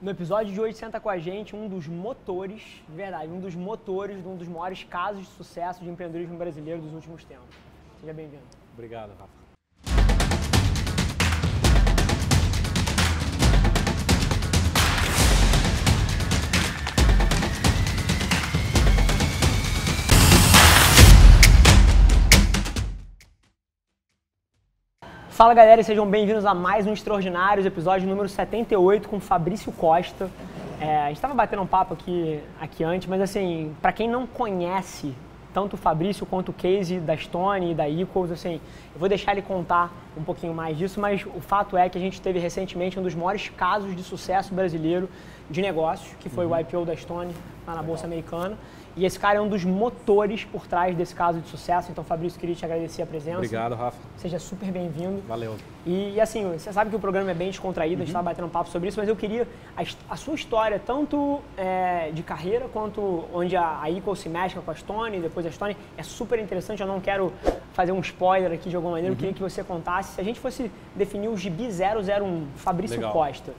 No episódio de hoje senta com a gente um dos motores, verdade, um dos motores de um dos maiores casos de sucesso de empreendedorismo brasileiro dos últimos tempos. Seja bem-vindo. Obrigado, Rafa. Fala galera e sejam bem-vindos a mais um Extraordinários, episódio número 78 com Fabrício Costa. A gente estava batendo um papo aqui antes, mas assim, para quem não conhece tanto o Fabrício quanto o case da Stone e da Equals, assim, eu vou deixar ele contar um pouquinho mais disso, mas o fato é que a gente teve recentemente um dos maiores casos de sucesso brasileiro de negócios, que foi o IPO da Stone lá na Bolsa Americana. E esse cara é um dos motores por trás desse caso de sucesso. Então, Fabrício, queria te agradecer a presença. Obrigado, Rafa. Seja super bem-vindo. Valeu. E assim, você sabe que o programa é bem descontraído, a gente estava batendo um papo sobre isso, mas eu queria a sua história, tanto de carreira, quanto onde a Equals se mexe com a Stone, depois a Stone, é super interessante. Eu não quero fazer um spoiler aqui de alguma maneira, eu queria que você contasse. Se a gente fosse definir o GB 001, Fabrício Legal. Costa,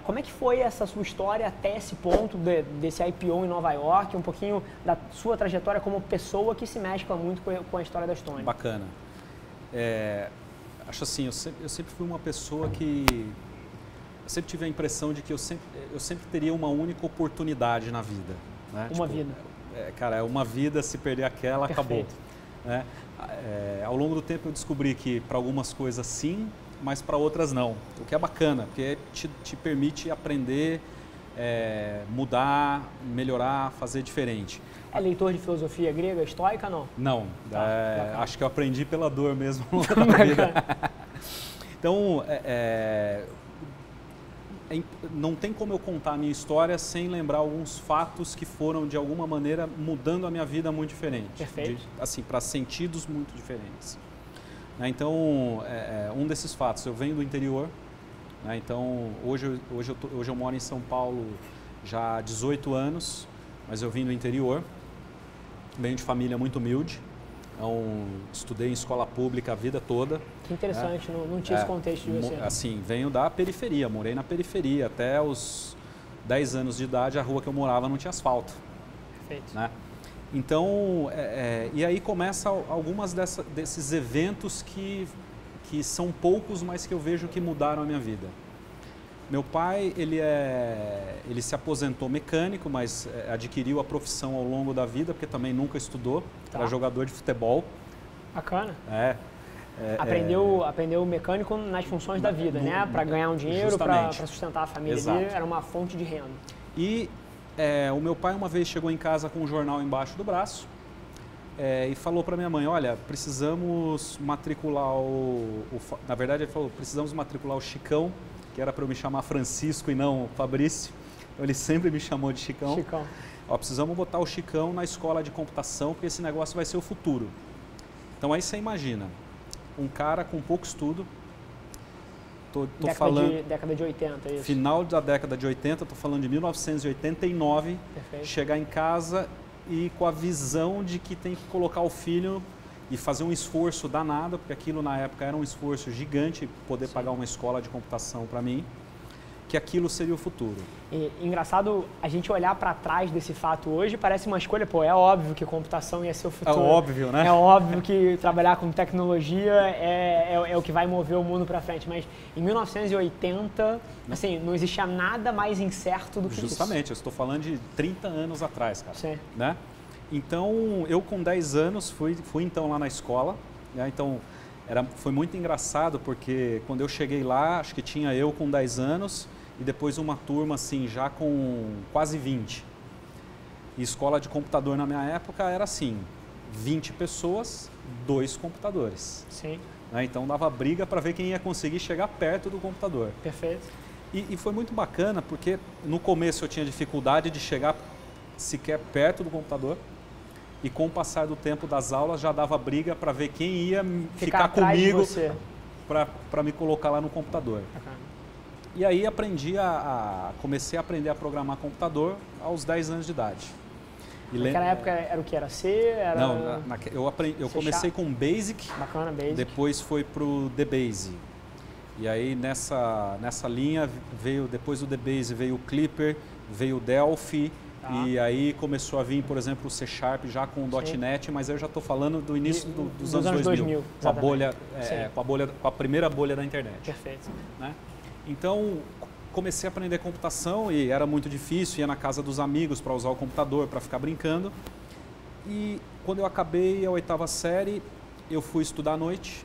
como é que foi essa sua história até esse ponto desse IPO em Nova York, um pouquinho da sua trajetória como pessoa que se mescla muito com a história da Stone? Bacana. Acho assim, eu sempre fui uma pessoa que... Eu sempre tive a impressão de que eu sempre teria uma única oportunidade na vida. Né? Uma vida. Cara, uma vida, se perder aquela, Perfeito. Acabou. Né? Ao longo do tempo eu descobri que para algumas coisas sim, mas para outras não. O que é bacana, porque te permite aprender, mudar, melhorar, fazer diferente. É leitor de filosofia grega, estoica, não? Não, Tá, acho que eu aprendi pela dor mesmo na vida. Então, não tem como eu contar a minha história sem lembrar alguns fatos que foram, de alguma maneira, mudando a minha vida muito diferente. Perfeito. Assim, para sentidos muito diferentes. Então, um desses fatos, eu venho do interior, né? Então hoje eu moro em São Paulo já há 18 anos, mas eu vim do interior, venho de família muito humilde, então estudei em escola pública a vida toda. Que interessante, não tinha esse contexto de você. Assim, venho da periferia, morei na periferia, até os 10 anos de idade a rua que eu morava não tinha asfalto. Perfeito. Né? Então, e aí começa algumas desses eventos que são poucos, mas que eu vejo que mudaram a minha vida. Meu pai, ele se aposentou mecânico, mas adquiriu a profissão ao longo da vida, porque também nunca estudou, era jogador de futebol. Bacana. Aprendeu mecânico nas funções da vida, né? Para ganhar um dinheiro, para sustentar a família dele, era uma fonte de renda. E o meu pai uma vez chegou em casa com um jornal embaixo do braço e falou para minha mãe, olha, precisamos matricular na verdade ele falou, precisamos matricular o Chicão, que era para eu me chamar Francisco e não Fabrício, então ele sempre me chamou de Chicão. Chicão. Precisamos botar o Chicão na escola de computação, porque esse negócio vai ser o futuro. Então aí você imagina, um cara com pouco estudo, Década de 80, isso. Final da década de 80, estou falando de 1989, Perfeito. Chegar em casa e com a visão de que tem que colocar o filho e fazer um esforço danado, porque aquilo na época era um esforço gigante, poder pagar uma escola de computação para mim, que aquilo seria o futuro. E engraçado a gente olhar para trás desse fato hoje, parece uma escolha, é óbvio que computação ia ser o futuro. É óbvio, né? É óbvio que trabalhar com tecnologia é o que vai mover o mundo para frente, mas em 1980, assim, não existia nada mais incerto do que Justamente, isso. eu estou falando de 30 anos atrás, cara. Sim. Né? Então, eu com 10 anos fui então lá na escola, né? Então, foi muito engraçado porque quando eu cheguei lá, acho que tinha eu com 10 anos, e depois uma turma assim, já com quase 20. E escola de computador na minha época era assim, 20 pessoas, 2 computadores. Sim. Né? Então dava briga para ver quem ia conseguir chegar perto do computador. Perfeito. E foi muito bacana porque no começo eu tinha dificuldade de chegar sequer perto do computador. E com o passar do tempo das aulas já dava briga para ver quem ia ficar comigo para me colocar lá no computador. Bacana. E aí comecei a aprender a programar computador aos 10 anos de idade. Naquela época era o que? Era C? Não, eu comecei com Basic, Bacana, Basic. depois foi para o DBase. E aí nessa linha veio, depois do DBase, veio o Clipper, veio o Delphi, e aí começou a vir, por exemplo, o C# já com o .NET, mas eu já estou falando do início dos anos 2000 com a primeira bolha da internet. Perfeito. Né? Então, comecei a aprender computação e era muito difícil, ia na casa dos amigos para usar o computador, para ficar brincando. E quando eu acabei a 8ª série, eu fui estudar à noite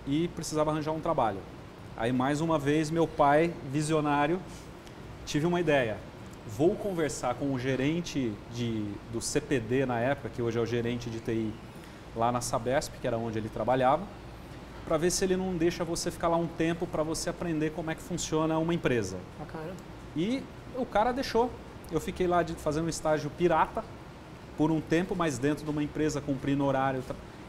e precisava arranjar um trabalho. Aí, mais uma vez, meu pai, visionário, tive uma ideia. Vou conversar com o gerente do CPD na época, que hoje é o gerente de TI, lá na Sabesp, que era onde ele trabalhava, para ver se ele não deixa você ficar lá um tempo para você aprender como é que funciona uma empresa. Bacana. E o cara deixou. Eu fiquei lá fazendo um estágio pirata por um tempo, mas dentro de uma empresa, cumprindo horário,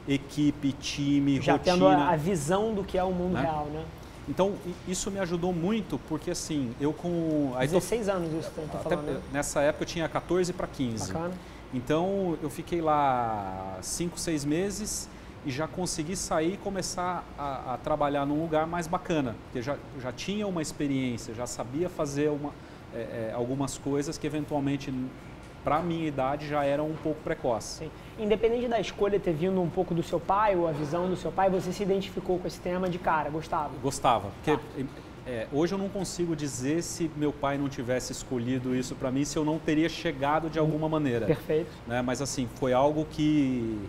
equipe, time, já rotina. Já tendo a visão do que é o mundo real, né? Então, isso me ajudou muito, porque assim, eu com... 16 anos isso que eu tô falando, né? Nessa época eu tinha 14 para 15. Bacana. Então, eu fiquei lá 5, 6 meses e já consegui sair e começar a trabalhar num lugar mais bacana, porque já tinha uma experiência, já sabia fazer algumas coisas que eventualmente, para a minha idade, já eram um pouco precoces. Sim. Independente da escolha ter vindo um pouco do seu pai ou a visão do seu pai, você se identificou com esse tema de cara, gostava? Gostava, porque hoje eu não consigo dizer se meu pai não tivesse escolhido isso para mim, se eu não teria chegado de alguma maneira. Perfeito. Né? Mas assim, foi algo que,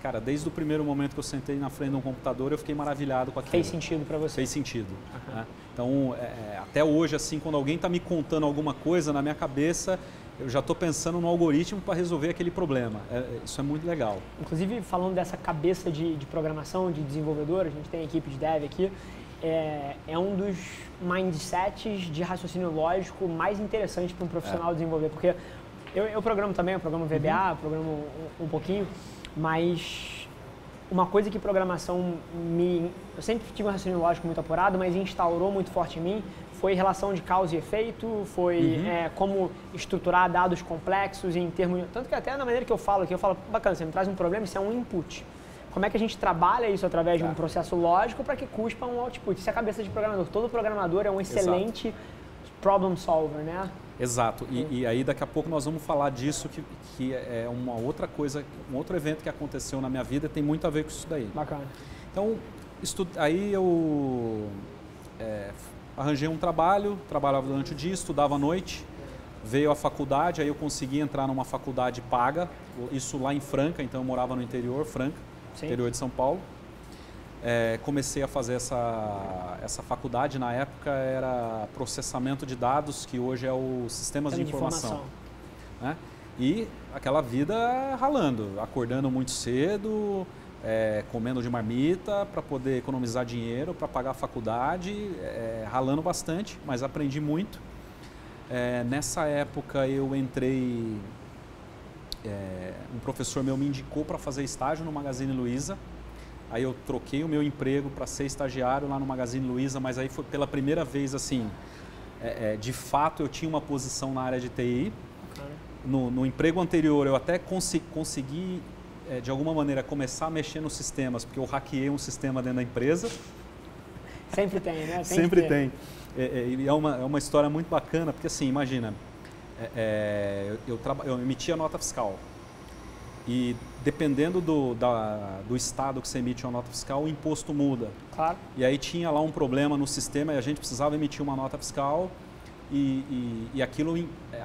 cara, desde o primeiro momento que eu sentei na frente de um computador, eu fiquei maravilhado com aquilo. Fez sentido para você? Fez sentido. Né? Então, até hoje, assim, quando alguém está me contando alguma coisa, na minha cabeça, eu já estou pensando no algoritmo para resolver aquele problema. Isso é muito legal. Inclusive, falando dessa cabeça de programação, de desenvolvedor, a gente tem a equipe de dev aqui, é um dos mindsets de raciocínio lógico mais interessantes para um profissional desenvolver. Porque eu programo também, eu programo VBA, programo um pouquinho, mas uma coisa que programação eu sempre tive um raciocínio lógico muito apurado, mas instaurou muito forte em mim, foi relação de causa e efeito, foi como estruturar dados complexos em termos... Tanto que até na maneira que eu falo aqui, eu falo, bacana, você me traz um problema, isso é um input. Como é que a gente trabalha isso através de um processo lógico para que cuspa um output? Isso é a cabeça de programador. Todo programador é um excelente problem solver, né? Exato. E aí daqui a pouco nós vamos falar disso, que é uma outra coisa, um outro evento que aconteceu na minha vida, tem muito a ver com isso daí. Bacana. Então, aí eu arranjei um trabalho, trabalhava durante o dia, estudava à noite, veio a faculdade, aí eu consegui entrar numa faculdade paga, isso lá em Franca, então eu morava no interior, Franca, interior de São Paulo. Comecei a fazer essa faculdade, na época era processamento de dados, que hoje é o sistemas de informação. Né? E aquela vida ralando, acordando muito cedo, comendo de marmita para poder economizar dinheiro, para pagar a faculdade, ralando bastante, mas aprendi muito. Nessa época eu entrei, um professor meu me indicou para fazer estágio no Magazine Luiza. Aí eu troquei o meu emprego para ser estagiário lá no Magazine Luiza, mas aí foi pela primeira vez assim, de fato eu tinha uma posição na área de TI. No emprego anterior eu até consegui de alguma maneira começar a mexer nos sistemas, porque eu hackeei um sistema dentro da empresa. Sempre tem, né? Sempre tem. E é uma história muito bacana, porque assim, imagina, eu emitia nota fiscal. E dependendo do estado que você emite uma nota fiscal, o imposto muda. Claro. E aí tinha lá um problema no sistema e a gente precisava emitir uma nota fiscal e aquilo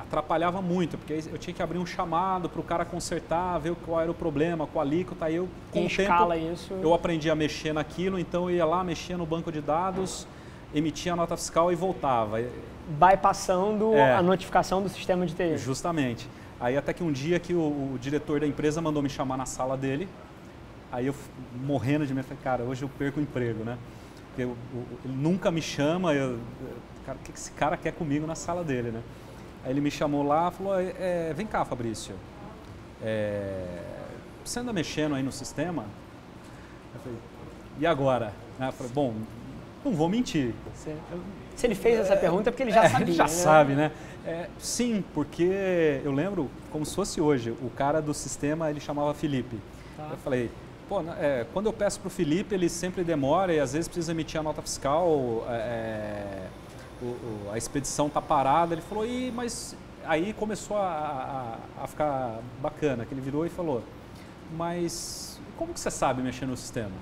atrapalhava muito, porque eu tinha que abrir um chamado para o cara consertar, ver qual era o problema, com a alíquota. Aí eu, com o tempo, eu aprendi a mexer naquilo, então eu ia lá, mexia no banco de dados, emitia a nota fiscal e voltava. Bypassando a notificação do sistema de TI. Justamente. Aí até que um dia que o diretor da empresa mandou me chamar na sala dele, aí eu morrendo de medo, falei, cara, hoje eu perco o emprego, né? Porque ele nunca me chama, cara, o que esse cara quer comigo na sala dele, né? Aí ele me chamou lá e falou, vem cá, Fabrício, você anda mexendo aí no sistema? Eu falei, e agora? Eu falei, bom, não vou mentir. Se ele fez essa pergunta é porque ele já sabia, já sabe, né? Sim, porque eu lembro como se fosse hoje, o cara do sistema ele chamava Felipe. Tá. Eu falei, Pô, quando eu peço para o Felipe, ele sempre demora e às vezes precisa emitir a nota fiscal, a expedição está parada. Ele falou, mas aí começou a ficar bacana, que ele virou e falou, mas como que você sabe mexer no sistema?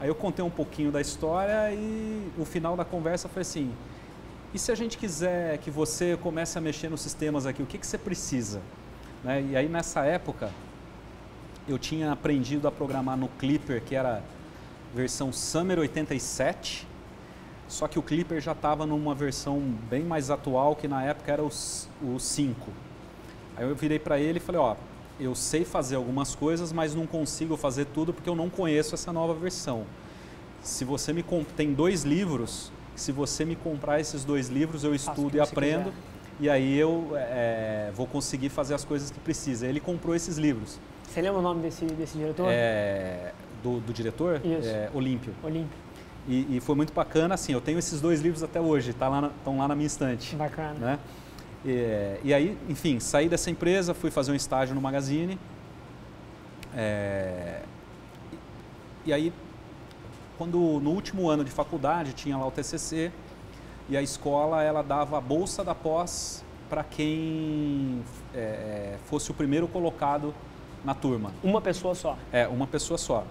Aí eu contei um pouquinho da história e no final da conversa foi assim, e se a gente quiser que você comece a mexer nos sistemas aqui, o que você precisa? Né? E aí nessa época eu tinha aprendido a programar no Clipper, que era versão Summer 87, só que o Clipper já estava numa versão bem mais atual, que na época era o 5. Aí eu virei para ele e falei, ó, eu sei fazer algumas coisas, mas não consigo fazer tudo porque eu não conheço essa nova versão. Se você me tem 2 livros, se você me comprar esses 2 livros, eu estudo e aprendo, e aí eu vou conseguir fazer as coisas que precisa. Ele comprou esses livros. Você lembra o nome desse diretor? Do diretor? Isso. Olímpio. Olímpio. E foi muito bacana, assim, eu tenho esses 2 livros até hoje, estão lá na minha estante. Bacana. Né? E aí, enfim, saí dessa empresa, fui fazer um estágio no Magazine. E aí, no último ano de faculdade, tinha lá o TCC, e a escola ela dava a bolsa da pós para quem fosse o primeiro colocado na turma. Uma pessoa só? Uma pessoa só.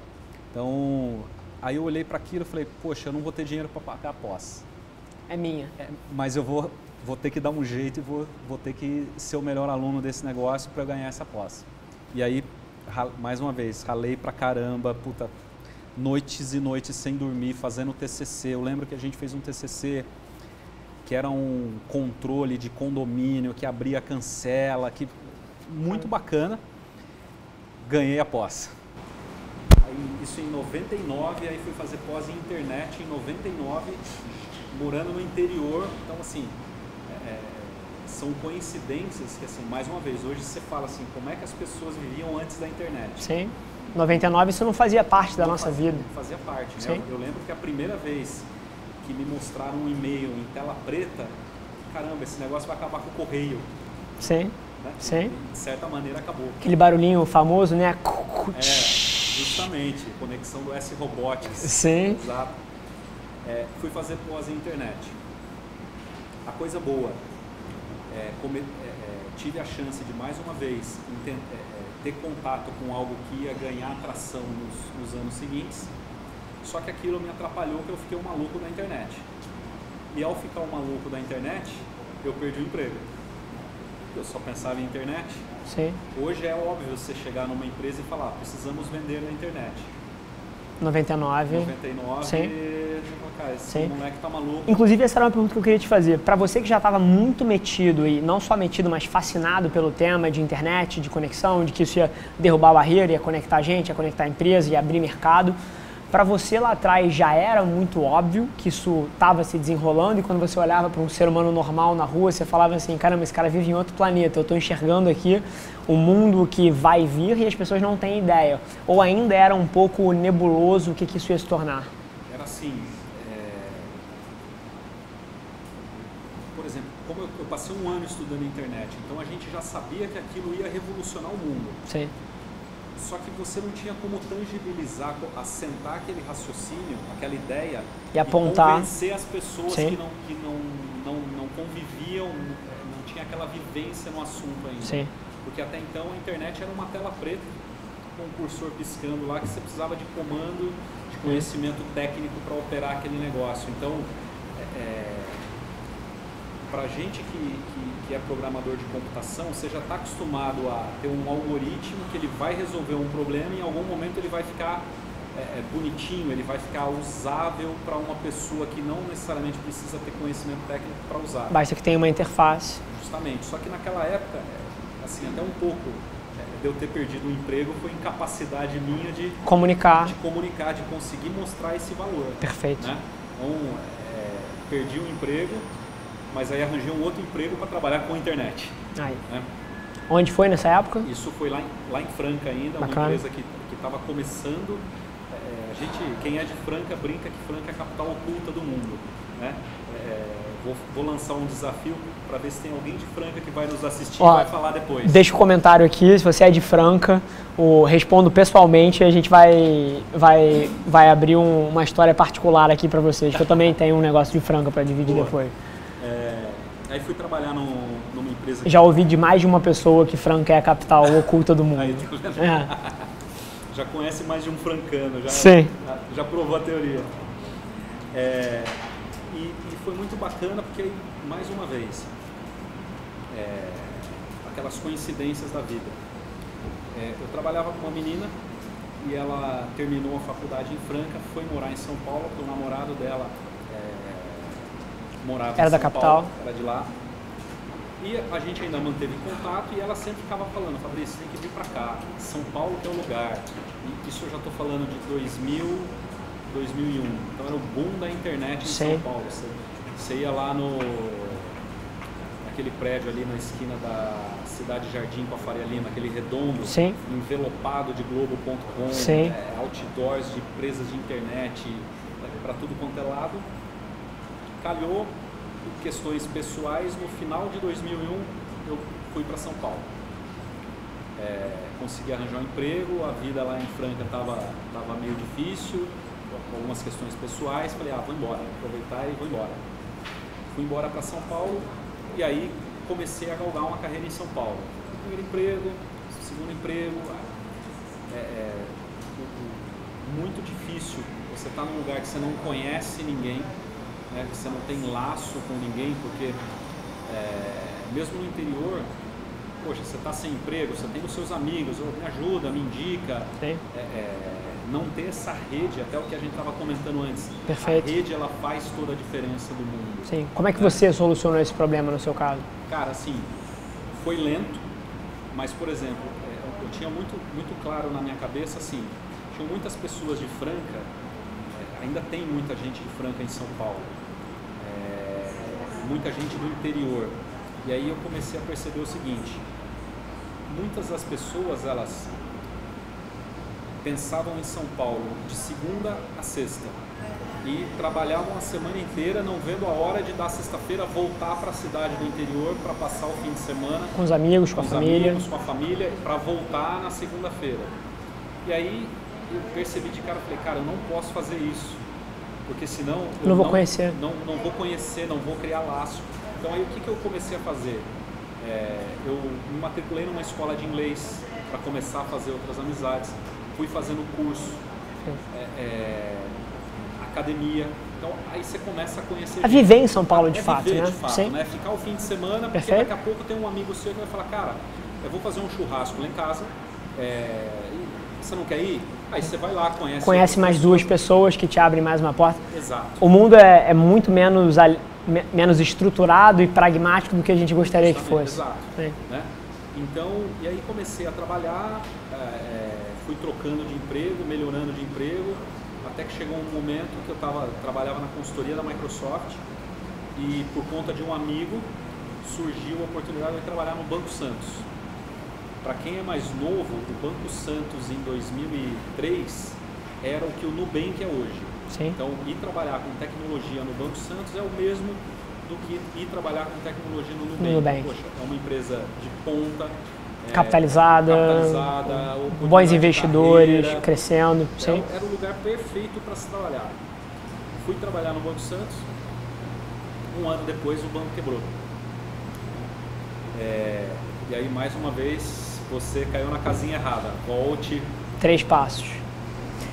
Então, aí eu olhei para aquilo e falei, poxa, eu não vou ter dinheiro para pagar a pós. É minha. Mas eu vou ter que dar um jeito e vou ter que ser o melhor aluno desse negócio para ganhar essa pós. E aí, mais uma vez, ralei pra caramba, puta, noites e noites sem dormir, fazendo TCC. Eu lembro que a gente fez um TCC que era um controle de condomínio, que abria, cancela, muito bacana. Ganhei a pós. Isso em 99, aí fui fazer pós em internet em 99, morando no interior. Então, assim, são coincidências que, assim, mais uma vez, hoje você fala assim, como é que as pessoas viviam antes da internet? Sim. 99 isso não fazia parte da nossa vida. Não fazia parte, né? Sim. Eu lembro que a primeira vez que me mostraram um e-mail em tela preta, caramba, esse negócio vai acabar com o correio. Sim. Né? Sim. De certa maneira acabou. Aquele barulhinho famoso, né? Justamente, conexão do S-Robotics. Sim. Exato. Fui fazer pós em internet. A coisa boa, tive a chance de mais uma vez ter contato com algo que ia ganhar atração nos anos seguintes, só que aquilo me atrapalhou, que eu fiquei um maluco da internet. E ao ficar um maluco da internet, eu perdi o emprego. Eu só pensava em internet. Sim. Hoje é óbvio você chegar numa empresa e falar, precisamos vender na internet. 99. Sim. Cara, esse Sim. moleque tá maluco. Inclusive, essa era uma pergunta que eu queria te fazer. Para você que já estava muito metido, e não só metido, mas fascinado pelo tema de internet, de conexão, de que isso ia derrubar a barreira, ia conectar a gente, ia conectar a empresa, ia abrir mercado, para você lá atrás já era muito óbvio que isso estava se desenrolando, e quando você olhava para um ser humano normal na rua, você falava assim, caramba, esse cara vive em outro planeta, eu estou enxergando aqui o mundo que vai vir e as pessoas não têm ideia. Ou ainda era um pouco nebuloso o que isso ia se tornar? Era assim, por exemplo, como eu passei um ano estudando internet, então a gente já sabia que aquilo ia revolucionar o mundo. Sim. Só que você não tinha como tangibilizar, assentar aquele raciocínio, aquela ideia e apontar, convencer as pessoas Sim. que não conviviam, não tinha aquela vivência no assunto ainda. Sim. Porque até então a internet era uma tela preta, com um cursor piscando lá, que você precisava de comando, de conhecimento técnico para operar aquele negócio. Então, para a gente que é programador de computação, você já está acostumado a ter um algoritmo que ele vai resolver um problema e em algum momento ele vai ficar bonitinho, ele vai ficar usável para uma pessoa que não necessariamente precisa ter conhecimento técnico para usar. Basta que tenha uma interface. Justamente, só que naquela época, assim, até um pouco de eu ter perdido o emprego foi incapacidade minha de comunicar, de conseguir mostrar esse valor. Perfeito. Né? Então, perdi o emprego, mas aí arranjei um outro emprego para trabalhar com a internet. Aí. Né? Onde foi nessa época? Isso foi lá em Franca ainda, Bacana. uma empresa que estava começando. Quem é de Franca brinca que Franca é a capital oculta do mundo. Né? Vou lançar um desafio para ver se tem alguém de Franca que vai nos assistir e Ó, vai falar depois. Deixa o comentário aqui, se você é de Franca, respondo pessoalmente e a gente vai abrir uma história particular aqui para vocês, que eu também tenho um negócio de Franca para dividir depois. Aí fui trabalhar numa empresa... Já ouvi de mais de uma pessoa que Franca é a capital oculta do mundo. Aí, já conhece mais de um francano, já provou a teoria. E foi muito bacana porque, aí, mais uma vez, aquelas coincidências da vida. Eu trabalhava com uma menina e ela terminou a faculdade em Franca, foi morar em São Paulo, porque o namorado dela morava era em da São capital. Paulo, era de lá. E a gente ainda manteve contato e ela sempre ficava falando, Fabrício, tem que vir pra cá, São Paulo que é o lugar. E isso eu já estou falando de 2000, 2001. Então era o boom da internet em São Paulo. Você ia lá naquele prédio ali na esquina da Cidade Jardim com a Faria Lima, aquele redondo, envelopado de Globo.com, outdoors de empresas de internet para tudo quanto é lado. Calhou, por questões pessoais, no final de 2001 eu fui para São Paulo. Consegui arranjar um emprego, a vida lá em Franca estava meio difícil, com algumas questões pessoais, falei, vou embora, vou aproveitar e vou embora. Fui embora para São Paulo e aí comecei a galgar uma carreira em São Paulo. Primeiro emprego, segundo emprego, muito difícil. Você está num lugar que você não conhece ninguém, né, que você não tem laço com ninguém, porque mesmo no interior, poxa, você está sem emprego, você tem os seus amigos, me ajuda, me indica. Não ter essa rede, até o que a gente estava comentando antes. Perfeito. A rede, ela faz toda a diferença do mundo. Sim. Como é que você solucionou esse problema no seu caso? Cara, assim, foi lento, mas, por exemplo, eu tinha muito claro na minha cabeça, assim, tinham muitas pessoas de Franca, ainda tem muita gente de Franca em São Paulo, muita gente do interior. E aí eu comecei a perceber o seguinte, muitas das pessoas, elas pensavam em São Paulo de segunda a sexta e trabalhavam a semana inteira não vendo a hora de dar sexta-feira voltar para a cidade do interior para passar o fim de semana com os amigos, com a família, para voltar na segunda-feira. E aí eu percebi de cara, falei, cara, eu não posso fazer isso, porque senão eu não vou conhecer, não vou criar laço. Então aí o que eu comecei a fazer? Eu me matriculei numa escola de inglês para começar a fazer outras amizades. Fui fazendo curso, academia, então aí você começa a conhecer... viver em São Paulo de fato, viver né? de fato, né? Ficar o fim de semana, porque daqui a pouco tem um amigo seu que vai falar, cara, eu vou fazer um churrasco lá em casa, você não quer ir? Aí você vai lá, conhece mais duas pessoas que te abrem mais uma porta. Exato. O mundo é muito menos estruturado e pragmático do que a gente gostaria que fosse. Exato. Né? Então, e aí comecei a trabalhar, fui trocando de emprego, melhorando de emprego, até que chegou um momento que eu trabalhava na consultoria da Microsoft e por conta de um amigo surgiu a oportunidade de trabalhar no Banco Santos. Para quem é mais novo, o Banco Santos em 2003 era o que o Nubank é hoje. Sim. Então, ir trabalhar com tecnologia no Banco Santos é o mesmo do que ir trabalhar com tecnologia no Nubank. Poxa, é uma empresa de ponta, capitalizada, bons investidores, carreira, crescendo. Sim. Era o lugar perfeito para se trabalhar. Fui trabalhar no Banco Santos, um ano depois o banco quebrou. E aí, mais uma vez, você caiu na casinha errada. Volte. 3 passos.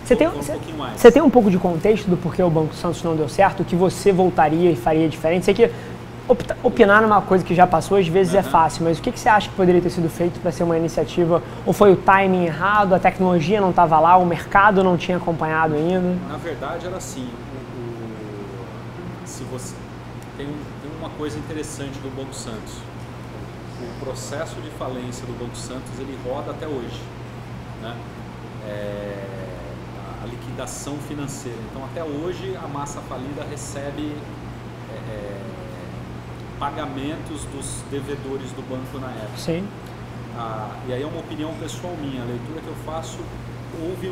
Você tem um pouco de contexto do porquê o Banco Santos não deu certo? O que você voltaria e faria diferente? Sei que opinar numa coisa que já passou às vezes é fácil, mas o que você acha que poderia ter sido feito para ser uma iniciativa? Ou foi o timing errado, a tecnologia não estava lá, o mercado não tinha acompanhado ainda? Na verdade era assim, se você tem uma coisa interessante do Banco Santos. O processo de falência do Banco Santos ele roda até hoje, né? A liquidação financeira. Então até hoje a massa falida recebe pagamentos dos devedores do banco na época. Sim. E aí é uma opinião pessoal minha, a leitura que eu faço, houve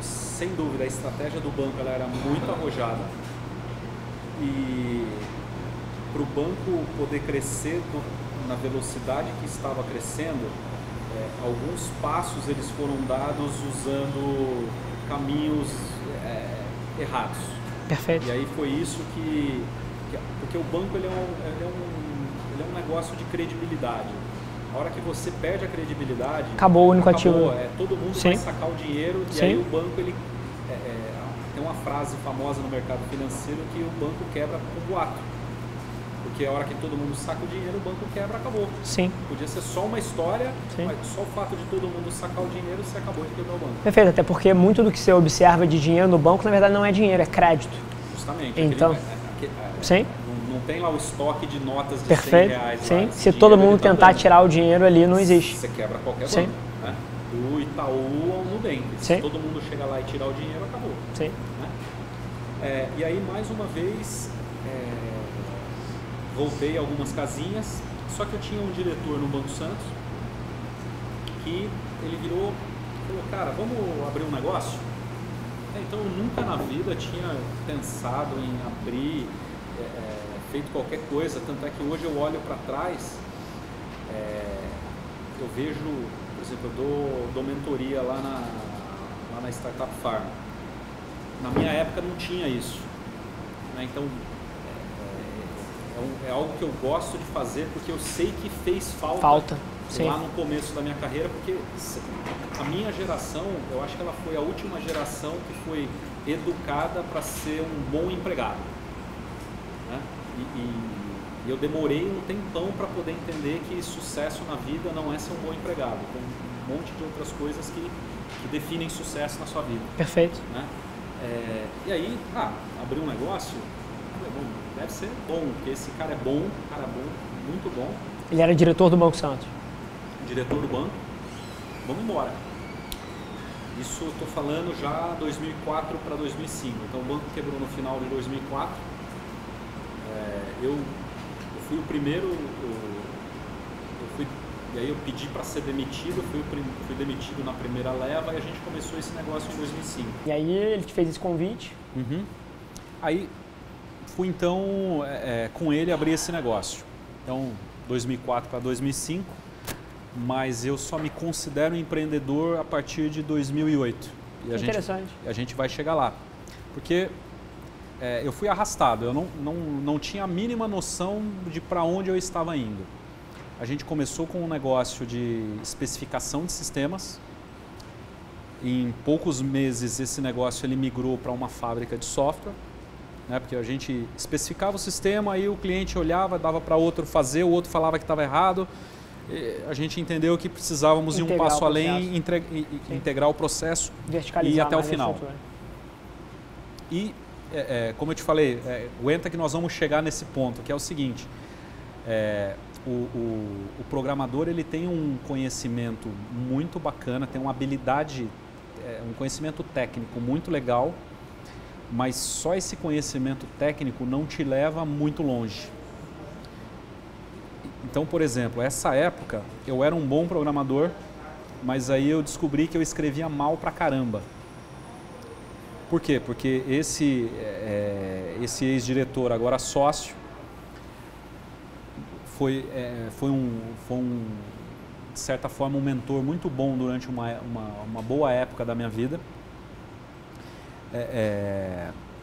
sem dúvida, a estratégia do banco ela era muito arrojada E para o banco poder crescer na velocidade que estava crescendo, alguns passos eles foram dados usando caminhos errados. Perfeito. E aí foi isso porque o banco ele é um negócio de credibilidade. A hora que você perde a credibilidade, acabou o único ativo. Todo mundo Sim. vai sacar o dinheiro. Sim. E aí o banco, tem uma frase famosa no mercado financeiro que o banco quebra com boato. Porque a hora que todo mundo saca o dinheiro, o banco quebra, acabou. Sim. Podia ser só uma história, Sim. mas só o fato de todo mundo sacar o dinheiro, você acabou de quebrar o banco. Perfeito, até porque muito do que você observa de dinheiro no banco, na verdade, não é dinheiro, é crédito. Justamente. Então, sim. Não tem lá o estoque de notas de Perfeito. 100 reais. Sim. Lá, se todo mundo tentar tirar o dinheiro ali, não existe. Você quebra qualquer Sim. banco. Né? Do Itaú ao Nubank. Sim. Se todo mundo chegar lá e tirar o dinheiro, acabou. Sim. Né? E aí, mais uma vez, voltei algumas casinhas, só que eu tinha um diretor no Banco Santos que ele virou e falou, cara, vamos abrir um negócio? Então eu nunca na vida tinha pensado em abrir, feito qualquer coisa, tanto é que hoje eu olho para trás, eu vejo, por exemplo, eu dou mentoria lá na Startup Farm. Na minha época não tinha isso, né? Então é algo que eu gosto de fazer porque eu sei que fez falta. Sim. Lá no começo da minha carreira, porque a minha geração, eu acho que ela foi a última geração que foi educada para ser um bom empregado. Né? E eu demorei um tempão para poder entender que sucesso na vida não é ser um bom empregado. Tem um monte de outras coisas que definem sucesso na sua vida. Perfeito. Né? E aí, abrir um negócio, deve ser bom, porque esse cara é bom, muito bom. Ele era diretor do Banco Santos. Diretor do banco, vamos embora. Isso eu estou falando já 2004 para 2005, então o banco quebrou no final de 2004. Eu fui o primeiro, e aí eu pedi para ser demitido, fui demitido na primeira leva e a gente começou esse negócio em 2005. E aí ele te fez esse convite? Uhum. Aí fui então com ele abrir esse negócio. Então 2004 para 2005. Mas eu só me considero empreendedor a partir de 2008. E interessante. A gente vai chegar lá. Porque eu fui arrastado, eu não tinha a mínima noção de para onde eu estava indo. A gente começou com um negócio de especificação de sistemas. Em poucos meses esse negócio ele migrou para uma fábrica de software. Né? Porque a gente especificava o sistema, aí o cliente olhava, dava para outro fazer, o outro falava que estava errado. A gente entendeu que precisávamos ir um passo além, integrar o processo e ir até o final. E, como eu te falei, aguenta que nós vamos chegar nesse ponto, que é o seguinte, o programador ele tem um conhecimento muito bacana, tem uma habilidade, um conhecimento técnico muito legal, mas só esse conhecimento técnico não te leva muito longe. Então, por exemplo, essa época eu era um bom programador, mas aí eu descobri que eu escrevia mal pra caramba. Por quê? Porque esse ex-diretor, agora sócio, foi de certa forma um mentor muito bom durante uma boa época da minha vida.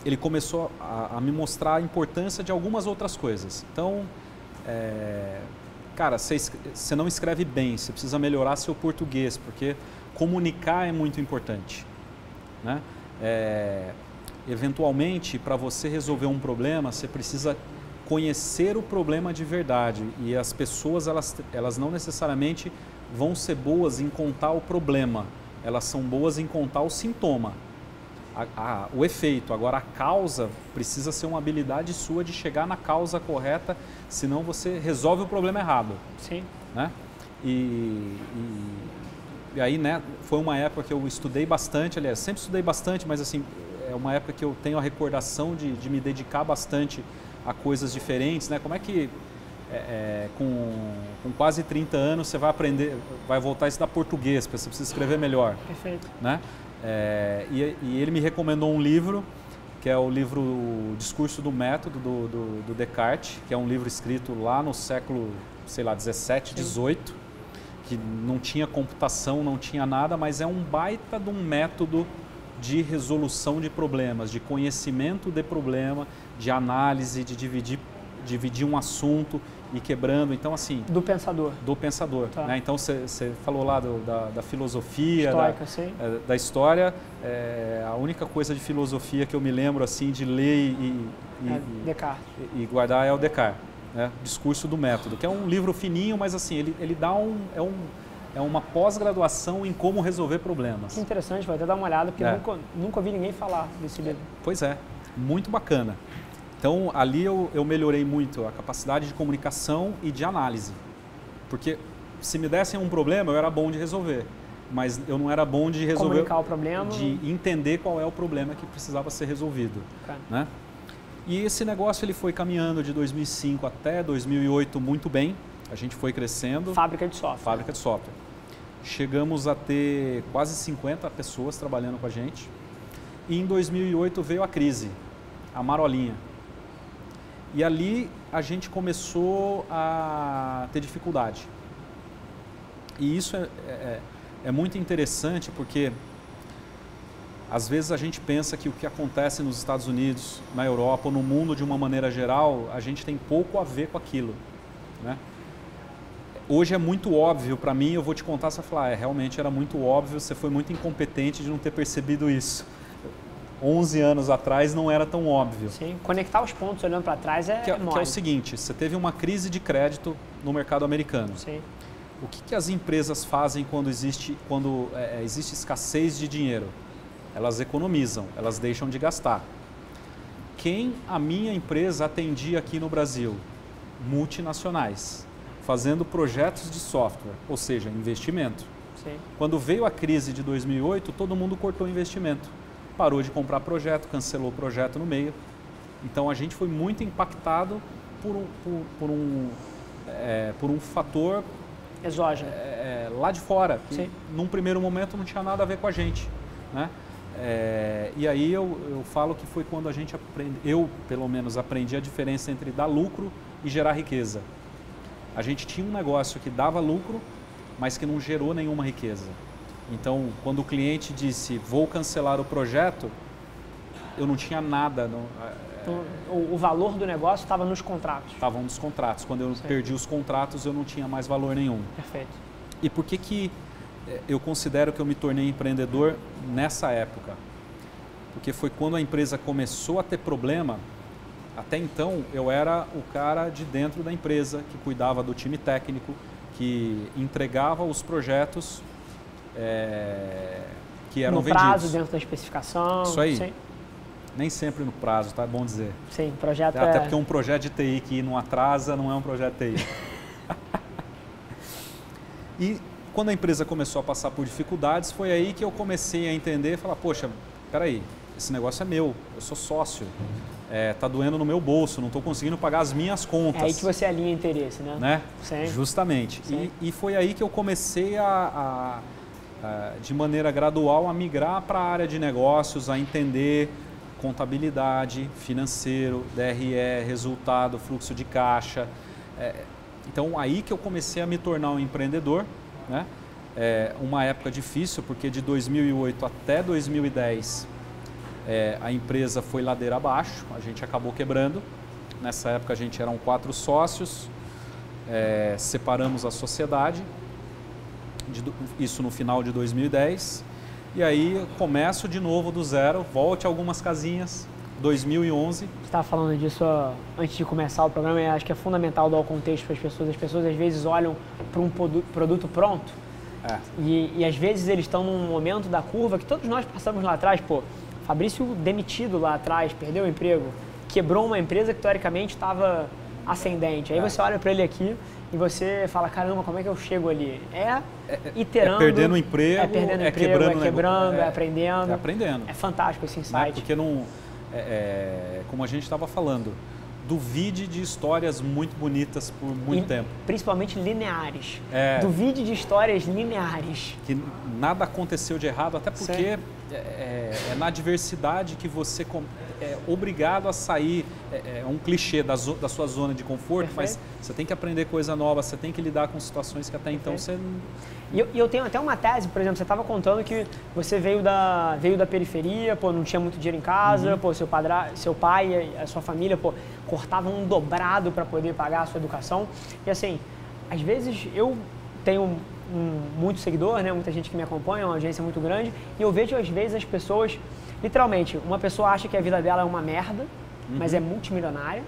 Ele começou a me mostrar a importância de algumas outras coisas. Então, cara, você não escreve bem, você precisa melhorar seu português, porque comunicar é muito importante. Né? Eventualmente, para você resolver um problema, você precisa conhecer o problema de verdade. E as pessoas, elas não necessariamente vão ser boas em contar o problema, elas são boas em contar o sintoma. O efeito. Agora, a causa precisa ser uma habilidade sua de chegar na causa correta, senão você resolve o problema errado. Sim. Né? E aí, né, foi uma época que eu estudei bastante, aliás, sempre estudei bastante, mas assim, é uma época que eu tenho a recordação de me dedicar bastante a coisas diferentes, né? Como é que com quase 30 anos você vai aprender, vai voltar a estudar português, porque você precisa escrever melhor. Perfeito. Né? E ele me recomendou um livro que é o livro Discurso do Método, do Descartes, que é um livro escrito lá no século, sei lá, 17, 18, que não tinha computação, não tinha nada, mas é um baita de um método de resolução de problemas, de conhecimento de problema, de análise, de dividir um assunto e quebrando, então assim... Do pensador. Do pensador. Tá. Né? Então você falou lá da filosofia, Histórica, da história. A única coisa de filosofia que eu me lembro assim de ler Descartes. E guardar é o Descartes, né? Discurso do Método, que é um livro fininho, mas assim, ele dá é uma pós-graduação em como resolver problemas. Que interessante, vou até dar uma olhada, porque nunca ouvi ninguém falar desse livro. Pois é, muito bacana. Então, ali eu melhorei muito a capacidade de comunicação e de análise. Porque se me dessem um problema, eu era bom de resolver. Mas eu não era bom de resolver... Comunicar o problema. De entender qual é o problema que precisava ser resolvido. Né? E esse negócio ele foi caminhando de 2005 até 2008 muito bem. A gente foi crescendo. Fábrica de software. Fábrica de software. Chegamos a ter quase 50 pessoas trabalhando com a gente. E em 2008 veio a crise, a marolinha. E ali a gente começou a ter dificuldade. E isso é muito interessante porque às vezes a gente pensa que o que acontece nos Estados Unidos, na Europa ou no mundo de uma maneira geral, a gente tem pouco a ver com aquilo, né? Hoje é muito óbvio para mim, eu vou te contar, você vai falar, realmente era muito óbvio, você foi muito incompetente de não ter percebido isso. 11 anos atrás não era tão óbvio. Sim, conectar os pontos olhando para trás que é o seguinte, você teve uma crise de crédito no mercado americano. Sim. O que as empresas fazem quando existe escassez de dinheiro? Elas economizam, elas deixam de gastar. Quem a minha empresa atendia aqui no Brasil? Multinacionais, fazendo projetos de software, ou seja, investimento. Sim. Quando veio a crise de 2008, todo mundo cortou investimento. Parou de comprar projeto, cancelou o projeto no meio. Então a gente foi muito impactado por um fator exógeno lá de fora, que Sim. num primeiro momento não tinha nada a ver com a gente, né? E aí eu falo que foi quando a gente eu pelo menos aprendi a diferença entre dar lucro e gerar riqueza. A gente tinha um negócio que dava lucro, mas que não gerou nenhuma riqueza. Então, quando o cliente disse, vou cancelar o projeto, eu não tinha nada. O valor do negócio estava nos contratos. Estavam nos contratos. Quando eu perdi os contratos, eu não tinha mais valor nenhum. Perfeito. E por que eu considero que eu me tornei empreendedor nessa época? Porque foi quando a empresa começou a ter problema. Até então, eu era o cara de dentro da empresa, que cuidava do time técnico, que entregava os projetos que eram vendidos. No prazo, dentro da especificação. Isso aí. Sim. Nem sempre no prazo, tá? É bom dizer. Sim, projeto Até porque um projeto de TI que não atrasa não é um projeto de TI. E quando a empresa começou a passar por dificuldades, foi aí que eu comecei a entender e falar, poxa, peraí, esse negócio é meu, eu sou sócio, tá doendo no meu bolso, não estou conseguindo pagar as minhas contas. É aí que você alinha interesse, né? Sim. Justamente. Sim. E foi aí que eu comecei de maneira gradual a migrar para a área de negócios, a entender contabilidade, financeiro, DRE, resultado, fluxo de caixa. Então aí que eu comecei a me tornar um empreendedor, né? Uma época difícil, porque de 2008 até 2010 a empresa foi ladeira abaixo, a gente acabou quebrando. Nessa época a gente eram 4 sócios, separamos a sociedade, isso no final de 2010. E aí começo de novo do zero, volte algumas casinhas, 2011. Você estava falando disso antes de começar o programa, e acho que é fundamental dar o contexto para as pessoas. As pessoas às vezes olham para um produto pronto e às vezes eles estão num momento da curva que todos nós passamos lá atrás. Pô, Fabrício demitido lá atrás, perdeu o emprego, quebrou uma empresa que teoricamente estava ascendente. Aí você olha para ele aqui e você fala, caramba, como é que eu chego ali? Iterando. Perdendo o emprego, quebrando, aprendendo. É aprendendo. É fantástico esse insight. Porque não, como a gente estava falando, duvide de histórias muito bonitas por muito tempo. Principalmente lineares. Duvide de histórias lineares. Que nada aconteceu de errado, até porque é na adversidade que você é obrigado a sair. É um clichê da sua zona de conforto, mas você tem que aprender coisa nova, você tem que lidar com situações que até então você não... E eu tenho até uma tese, por exemplo, você estava contando que você veio da periferia, pô, não tinha muito dinheiro em casa, pô, seu pai e a sua família, pô, cortavam um dobrado para poder pagar a sua educação. E assim, às vezes eu tenho muito seguidor, né, muita gente que me acompanha, uma audiência muito grande, e eu vejo às vezes as pessoas, literalmente, uma pessoa acha que a vida dela é uma merda, mas é multimilionária,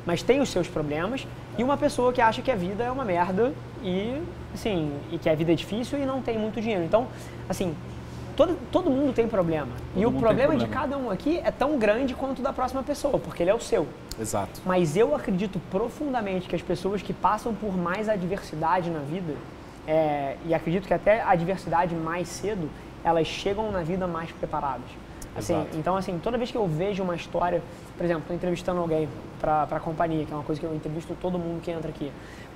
mas tem os seus problemas, e uma pessoa que acha que a vida é uma merda e, assim, e que a vida é difícil e não tem muito dinheiro. Então, assim, todo mundo tem problema. E o problema de cada um aqui é tão grande quanto o da próxima pessoa, porque ele é o seu. Exato. Mas eu acredito profundamente que as pessoas que passam por mais adversidade na vida, e acredito que até a adversidade mais cedo, elas chegam na vida mais preparadas. Assim, então, assim, toda vez que eu vejo uma história, por exemplo, estou entrevistando alguém para a companhia, que é uma coisa que eu entrevisto todo mundo que entra aqui.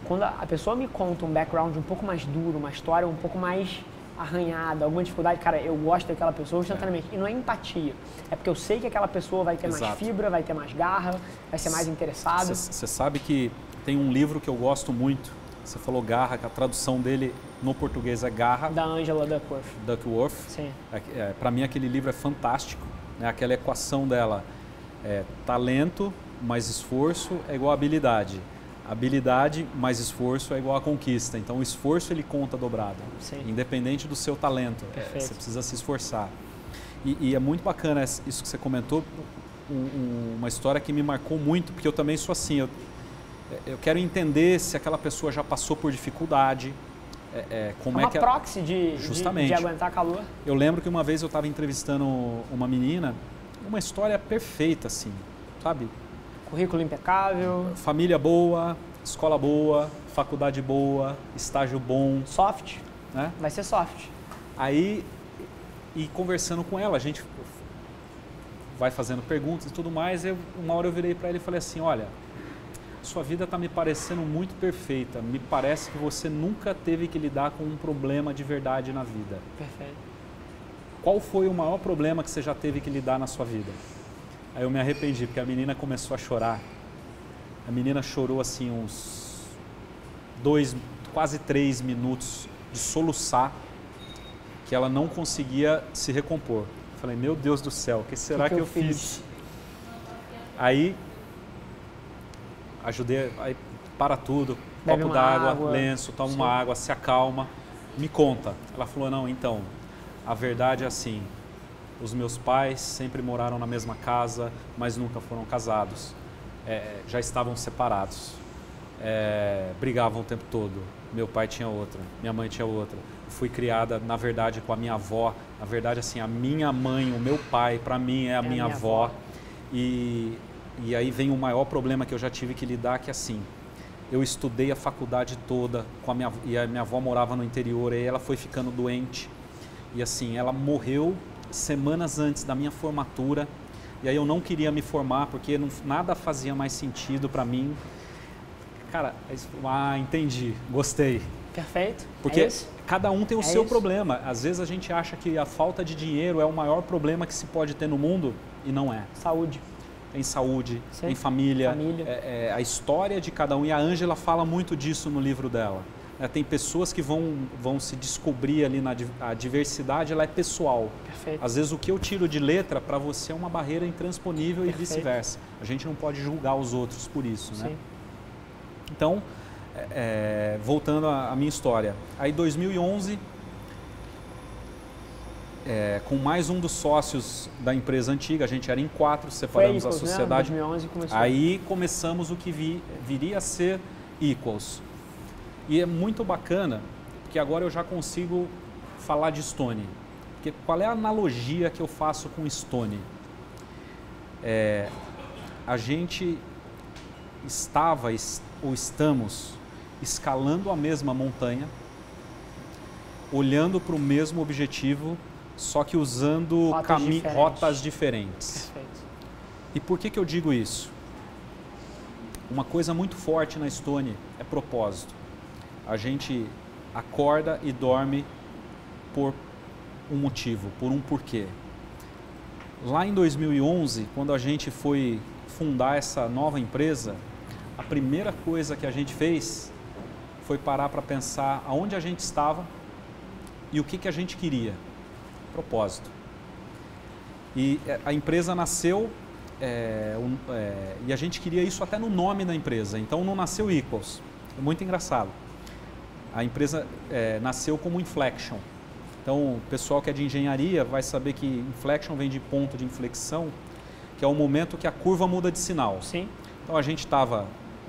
Quando a pessoa me conta um background um pouco mais duro, uma história um pouco mais arranhada, alguma dificuldade, cara, eu gosto daquela pessoa instantaneamente. E não é empatia, é porque eu sei que aquela pessoa vai ter mais fibra, vai ter mais garra, vai ser mais interessada. Você sabe que tem um livro que eu gosto muito, você falou garra, que a tradução dele no português é garra. Da Angela Duckworth. Duckworth. Sim. Para mim aquele livro é fantástico, né? Aquela equação dela talento mais esforço é igual a habilidade. Habilidade mais esforço é igual a conquista. Então o esforço ele conta dobrado, independente do seu talento. Você precisa se esforçar. E é muito bacana isso que você comentou, uma história que me marcou muito, porque eu também sou assim. Eu quero entender se aquela pessoa já passou por dificuldade. Como uma proxy de aguentar calor. Eu lembro que uma vez eu estava entrevistando uma menina, uma história perfeita, assim, sabe? Currículo impecável. Família boa, escola boa, faculdade boa, estágio bom. Soft, né? Vai ser soft. Aí, e conversando com ela, a gente vai fazendo perguntas e tudo mais, uma hora eu virei para ela e falei assim, olha, sua vida está me parecendo muito perfeita, me parece que você nunca teve que lidar com um problema de verdade na vida. Perfeito. Qual foi o maior problema que você já teve que lidar na sua vida? Aí eu me arrependi, porque a menina começou a chorar. A menina chorou assim uns 2, quase 3 minutos de soluçar, que ela não conseguia se recompor. Eu falei, meu Deus do céu, o que será que eu fiz? Aí, ajudei, aí para tudo, copo d'água, lenço, toma uma água, se acalma, me conta. Ela falou, não, então, a verdade é assim, os meus pais sempre moraram na mesma casa, mas nunca foram casados. Já estavam separados. Brigavam o tempo todo. Meu pai tinha outra, minha mãe tinha outra. Fui criada, na verdade, com a minha avó. Na verdade, assim, a minha mãe, o meu pai, para mim é a minha avó. E aí vem o maior problema que eu já tive que lidar, que assim, eu estudei a faculdade toda e a minha avó morava no interior, e ela foi ficando doente. E assim, ela morreu semanas antes da minha formatura, e aí eu não queria me formar porque nada fazia mais sentido para mim. Cara, entendi, gostei. Perfeito. Porque cada um tem o seu problema. Às vezes a gente acha que a falta de dinheiro é o maior problema que se pode ter no mundo, e não é. Saúde. Em saúde, em família. A história de cada um, e a Ângela fala muito disso no livro dela. Tem pessoas que vão se descobrir ali a diversidade, ela é pessoal. Perfeito. Às vezes o que eu tiro de letra para você é uma barreira intransponível. Perfeito. E vice-versa. A gente não pode julgar os outros por isso, né? Sim. Então, voltando à minha história. Aí, em 2011, com mais um dos sócios da empresa antiga, a gente era em 4, separamos a sociedade. Né? 2011 começou. Aí começamos o que viria a ser Equals. E é muito bacana, porque agora eu já consigo falar de Stone. Porque qual é a analogia que eu faço com Stone? A gente estava ou estamos escalando a mesma montanha, olhando para o mesmo objetivo, só que usando rotas diferentes. Perfeito. E por que eu digo isso? Uma coisa muito forte na Stone é propósito. A gente acorda e dorme por um motivo, por um porquê. Lá em 2011, quando a gente foi fundar essa nova empresa, a primeira coisa que a gente fez foi parar para pensar aonde a gente estava e o que a gente queria. Propósito. E a empresa nasceu e a gente queria isso até no nome da empresa. Então não nasceu Equals. É muito engraçado. A empresa nasceu como Inflection. Então o pessoal que é de engenharia vai saber que Inflection vem de ponto de inflexão, que é o momento que a curva muda de sinal. Sim. Então a gente estava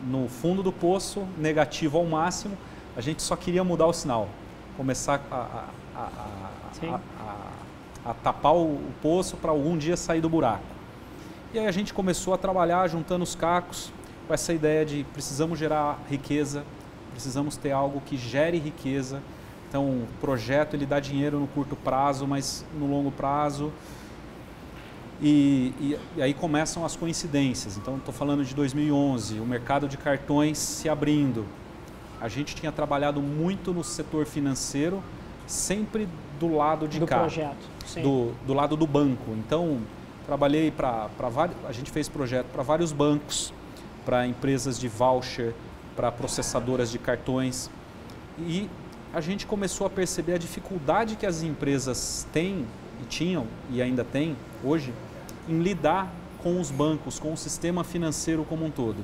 no fundo do poço, negativo ao máximo, a gente só queria mudar o sinal, começar a tapar o poço para algum dia sair do buraco. E aí a gente começou a trabalhar juntando os cacos com essa ideia de precisamos gerar riqueza, precisamos ter algo que gere riqueza. Então o projeto ele dá dinheiro no curto prazo, mas no longo prazo. E aí começam as coincidências. Então estou falando de 2011, o mercado de cartões se abrindo. A gente tinha trabalhado muito no setor financeiro, sempre do lado de cá, projeto. Sim. Do lado do banco. Então trabalhei a gente fez projeto para vários bancos, para empresas de voucher, para processadoras de cartões. E a gente começou a perceber a dificuldade que as empresas têm e tinham e ainda têm hoje em lidar com os bancos, com o sistema financeiro como um todo.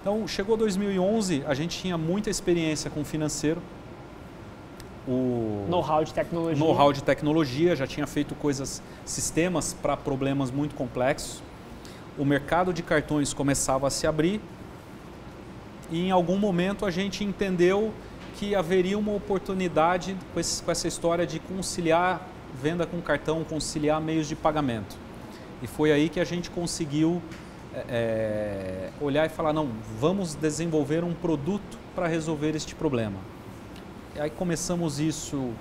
Então, chegou 2011, a gente tinha muita experiência com o financeiro. O know-how de tecnologia. Know-how de tecnologia, já tinha feito sistemas para problemas muito complexos. O mercado de cartões começava a se abrir e em algum momento a gente entendeu que haveria uma oportunidade com essa história de conciliar venda com cartão, conciliar meios de pagamento. E foi aí que a gente conseguiu olhar e falar, não, vamos desenvolver um produto para resolver este problema. E aí começamos isso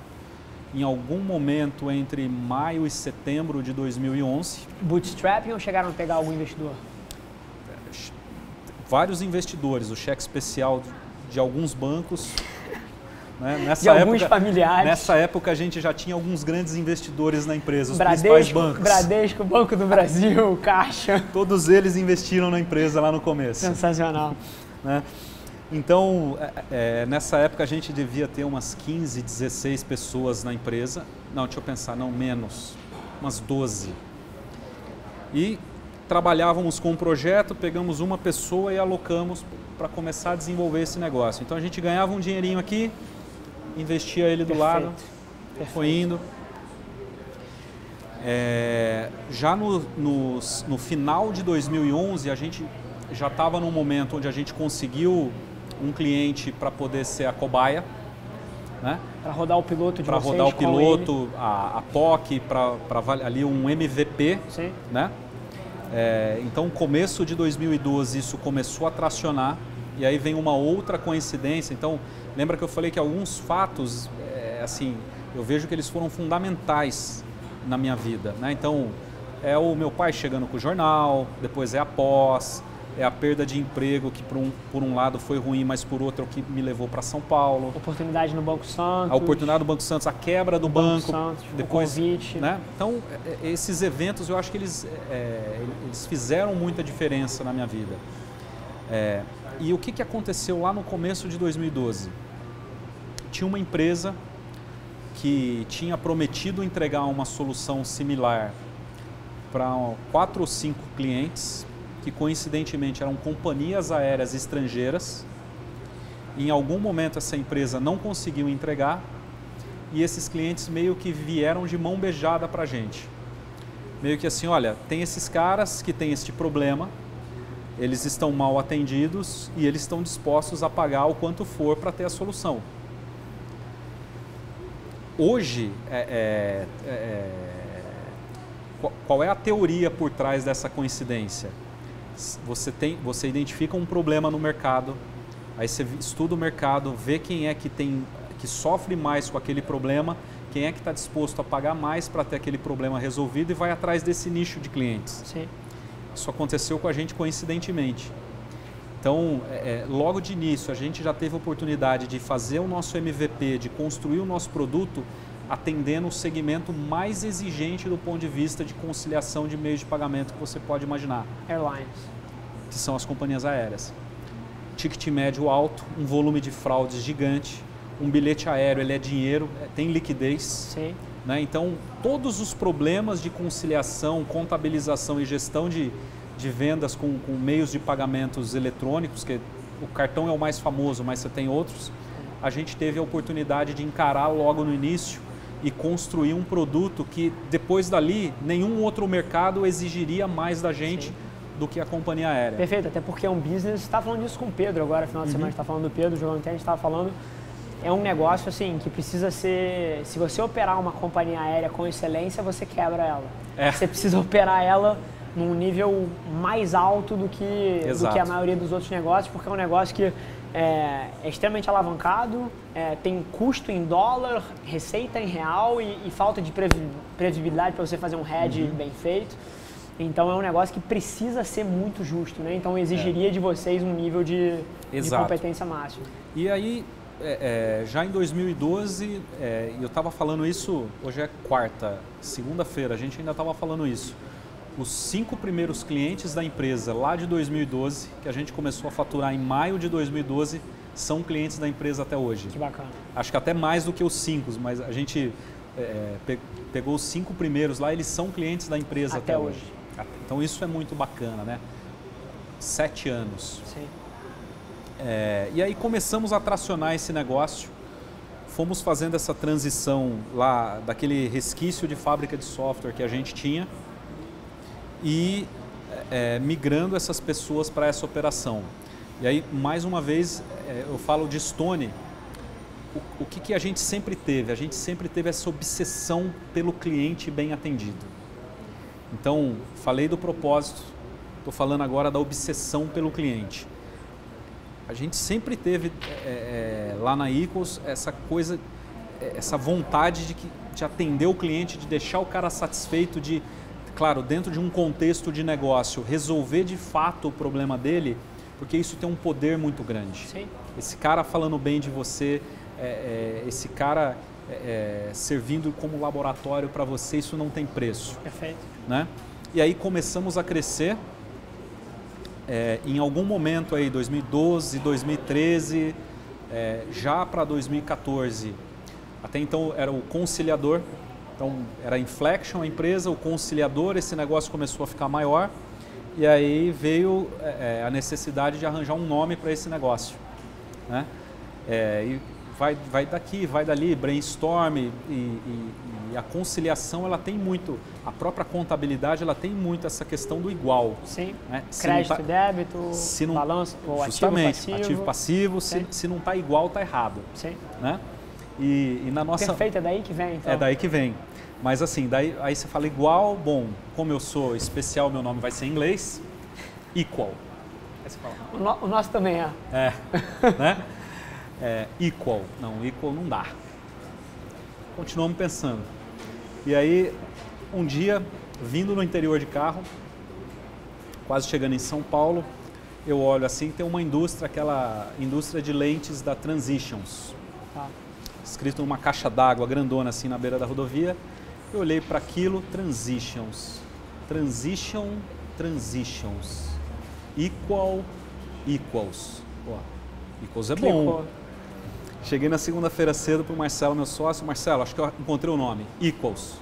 em algum momento entre maio e setembro de 2011. Bootstrapping ou chegaram a pegar algum investidor? Vários investidores, o cheque especial de alguns bancos. Né? Alguns familiares. Nessa época a gente já tinha alguns grandes investidores na empresa, os Bradesco, principais bancos. Bradesco, Banco do Brasil, Caixa. Todos eles investiram na empresa lá no começo. Sensacional. Né? Então, nessa época a gente devia ter umas 15, 16 pessoas na empresa. Não, deixa eu pensar, não, menos, umas 12. E trabalhávamos com um projeto, pegamos uma pessoa e alocamos para começar a desenvolver esse negócio. Então a gente ganhava um dinheirinho aqui, investia ele do lado, foi indo. Já no final de 2011, a gente já estava num momento onde a gente conseguiu um cliente para poder ser a cobaia. Né? Para rodar o piloto de vocês. Para rodar o piloto, a POC, para ali um MVP. Sim. Né? Então, começo de 2012, isso começou a tracionar. E aí vem uma outra coincidência. Então, lembra que eu falei que alguns fatos, assim, eu vejo que eles foram fundamentais na minha vida. Né? Então, é o meu pai chegando com o jornal, depois é a pós, é a perda de emprego, que por um lado foi ruim, mas por outro é o que me levou para São Paulo. Oportunidade no Banco Santos. A oportunidade do Banco Santos, a quebra do banco. Santos, depois, o convite. Né? Então, esses eventos, eu acho que eles fizeram muita diferença na minha vida. E o que aconteceu lá no começo de 2012? Tinha uma empresa que tinha prometido entregar uma solução similar para 4 ou 5 clientes, que coincidentemente eram companhias aéreas estrangeiras. Em algum momento essa empresa não conseguiu entregar e esses clientes meio que vieram de mão beijada para a gente. Meio que assim, olha, tem esses caras que têm este problema, eles estão mal atendidos e eles estão dispostos a pagar o quanto for para ter a solução. Hoje, qual é a teoria por trás dessa coincidência? Você identifica um problema no mercado, aí você estuda o mercado, vê quem é que sofre mais com aquele problema, quem é que está disposto a pagar mais para ter aquele problema resolvido e vai atrás desse nicho de clientes. Sim. Isso aconteceu com a gente coincidentemente. Então, logo de início, a gente já teve a oportunidade de fazer o nosso MVP, de construir o nosso produto atendendo o segmento mais exigente do ponto de vista de conciliação de meios de pagamento que você pode imaginar. Airlines. Que são as companhias aéreas. Ticket médio alto, um volume de fraudes gigante, um bilhete aéreo ele é dinheiro, tem liquidez. Sim. Né? Então, todos os problemas de conciliação, contabilização e gestão de vendas com meios de pagamentos eletrônicos, que o cartão é o mais famoso, mas você tem outros, a gente teve a oportunidade de encarar logo no início e construir um produto que depois dali nenhum outro mercado exigiria mais da gente do que a companhia aérea. Perfeito, até porque é um business, você está falando disso com o Pedro agora, final de semana a gente está falando do Pedro, jogando até a gente estava falando, é um negócio assim que precisa ser, se você operar uma companhia aérea com excelência, você quebra ela. Você precisa operar ela num nível mais alto do que a maioria dos outros negócios, porque é um negócio que é extremamente alavancado, tem custo em dólar, receita em real e falta de previsibilidade para você fazer um hedge bem feito. Então é um negócio que precisa ser muito justo, né? Então exigiria de vocês um nível de competência máxima. E aí, já em 2012, eu estava falando isso, hoje é segunda-feira, a gente ainda estava falando isso. Os 5 primeiros clientes da empresa lá de 2012, que a gente começou a faturar em maio de 2012, são clientes da empresa até hoje. Que bacana. Acho que até mais do que os 5, mas a gente pegou os 5 primeiros lá, eles são clientes da empresa até hoje. Então isso é muito bacana, né? 7 anos. Sim. E aí começamos a tracionar esse negócio, fomos fazendo essa transição lá daquele resquício de fábrica de software que a gente tinha e migrando essas pessoas para essa operação. E aí, mais uma vez, eu falo de Stone, o que a gente sempre teve? A gente sempre teve essa obsessão pelo cliente bem atendido. Então, falei do propósito, estou falando agora da obsessão pelo cliente. A gente sempre teve lá na Equals essa coisa, essa vontade de atender o cliente, de deixar o cara satisfeito, de, claro, dentro de um contexto de negócio, resolver de fato o problema dele, porque isso tem um poder muito grande. Sim. Esse cara falando bem de você, esse cara servindo como laboratório para você, isso não tem preço. Perfeito. Né? E aí começamos a crescer. Em algum momento aí, 2012, 2013, já para 2014, até então era o conciliador, então era a Inflection a empresa, o conciliador, esse negócio começou a ficar maior e aí veio a necessidade de arranjar um nome para esse negócio, né? E vai daqui, vai dali, brainstorm e a conciliação ela tem muito, a própria contabilidade ela tem muito essa questão do igual. Sim, né? crédito, débito, balanço, ou justamente, ativo, passivo, se não está igual, está errado. Sim. Né? E na nossa... Perfeito, é daí que vem então. É daí que vem. Mas assim, aí você fala igual, bom, como eu sou especial, meu nome vai ser em inglês, equal. Aí você fala, o nosso também é. Né? Equal. Não, equal não dá. Continuamos pensando. E aí, um dia, vindo no interior de carro, quase chegando em São Paulo, eu olho assim, tem uma indústria, aquela indústria de lentes da Transitions. Escrito numa caixa d'água grandona assim na beira da rodovia. Eu olhei para aquilo, Transitions. Transitions. Equal, equals. Pô, equals é bom. Cheguei na segunda-feira cedo para o Marcelo, meu sócio. Marcelo, acho que eu encontrei o nome. Equals.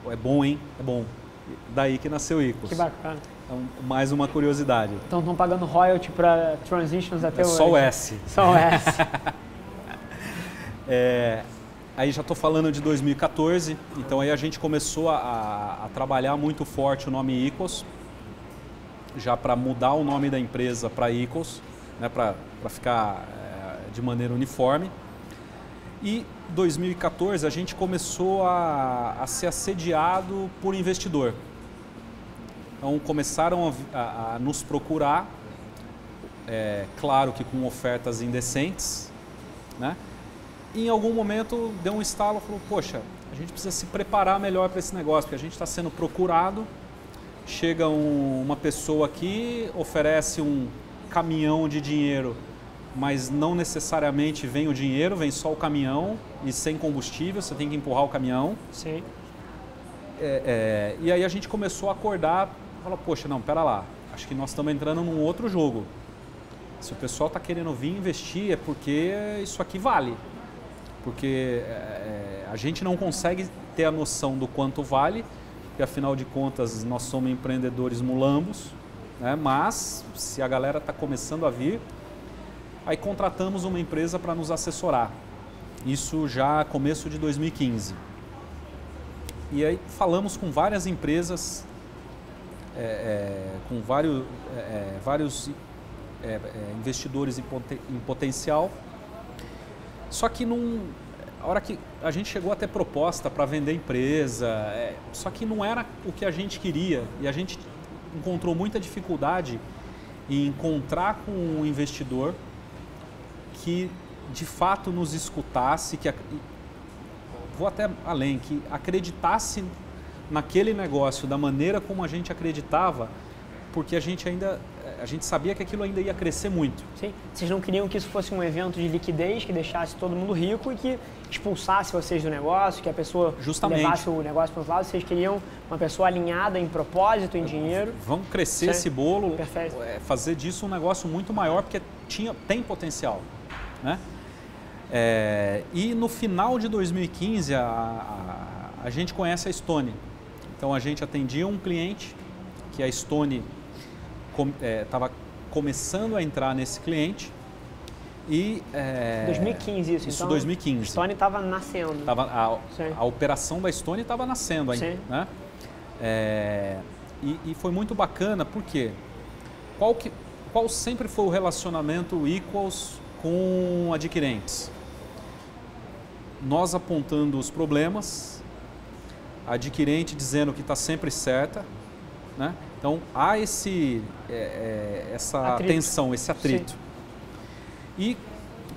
Pô, é bom, hein? É bom. Daí que nasceu Equals. Que bacana. Então, mais uma curiosidade. Então estão pagando royalty para Transitions até hoje. Só o S. Só o S. Aí já estou falando de 2014, então aí a gente começou a trabalhar muito forte o nome Equals, já para mudar o nome da empresa para Equals, né, para ficar de maneira uniforme. E 2014 a gente começou a ser assediado por investidor. Então começaram a nos procurar, claro que com ofertas indecentes, né? E em algum momento deu um estalo, falou, poxa, a gente precisa se preparar melhor para esse negócio, porque a gente está sendo procurado, chega uma pessoa aqui, oferece um caminhão de dinheiro mas não necessariamente vem o dinheiro, vem só o caminhão e sem combustível, você tem que empurrar o caminhão. Sim. E aí a gente começou a acordar, falou, poxa, não, pera lá, acho que nós estamos entrando num outro jogo. Se o pessoal está querendo vir investir é porque isso aqui vale. Porque a gente não consegue ter a noção do quanto vale, porque afinal de contas nós somos empreendedores mulambos, né? Mas se a galera está começando a vir, aí contratamos uma empresa para nos assessorar. Isso já começo de 2015. E aí falamos com várias empresas, com vários investidores em potencial. Só que a hora que a gente chegou a ter proposta para vender empresa, só que não era o que a gente queria. E a gente encontrou muita dificuldade em encontrar com um investidor que de fato nos escutasse, vou até além, que acreditasse naquele negócio da maneira como a gente acreditava, porque a gente sabia que aquilo ainda ia crescer muito. Sim. Vocês não queriam que isso fosse um evento de liquidez, que deixasse todo mundo rico e que expulsasse vocês do negócio, que a pessoa levasse o negócio para os lados. Vocês queriam uma pessoa alinhada em propósito, em dinheiro. Vamos crescer esse bolo, fazer disso um negócio muito maior, porque tem potencial, né? E no final de 2015, a gente conhece a Stone. Então a gente atendia um cliente que a Stone estava começando a entrar nesse cliente e... 2015 isso, isso então? 2015. A Stone estava nascendo. A operação da Stone estava nascendo ainda, né? E foi muito bacana, porque qual sempre foi o relacionamento Equals com adquirentes? Nós apontando os problemas, a adquirente dizendo que está sempre certa, né? Então há essa tensão, esse atrito. Sim. E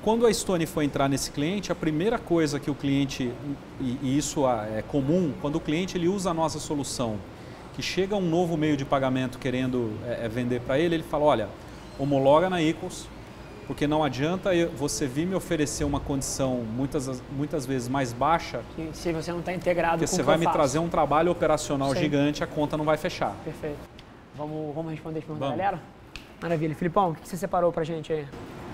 quando a Stone foi entrar nesse cliente, a primeira coisa que o cliente, e isso é comum, quando o cliente ele usa a nossa solução, que chega um novo meio de pagamento querendo vender para ele fala, olha, homologa na Equals, porque não adianta você vir me oferecer uma condição muitas vezes mais baixa. Se você não está integrado com o que eu faço. Porque você vai me trazer um trabalho operacional gigante, a conta não vai fechar. Perfeito. Vamos responder as perguntas da galera? Maravilha. Filipão, o que você separou para a gente aí?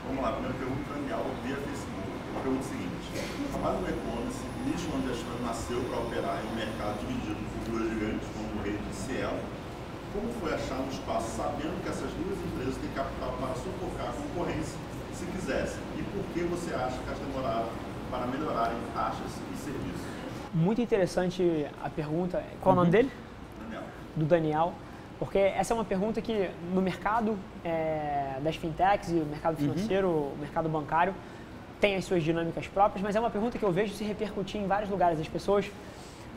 Vamos lá, primeira pergunta, Daniel, via Facebook. A pergunta é a seguinte: trabalho no e-commerce, nicho onde a Stone nasceu para operar em um mercado dividido por figuras gigantes como Rede e Cielo. Como foi achar um espaço sabendo que essas duas empresas têm capital para sufocar a concorrência, se quisessem? E por que você acha que elas demoraram para melhorarem taxas e serviços? Muito interessante a pergunta. Qual o nome dele? Daniel. Do Daniel. Porque essa é uma pergunta que no mercado das fintechs e o mercado financeiro, o mercado bancário, tem as suas dinâmicas próprias, mas é uma pergunta que eu vejo se repercutir em vários lugares. As pessoas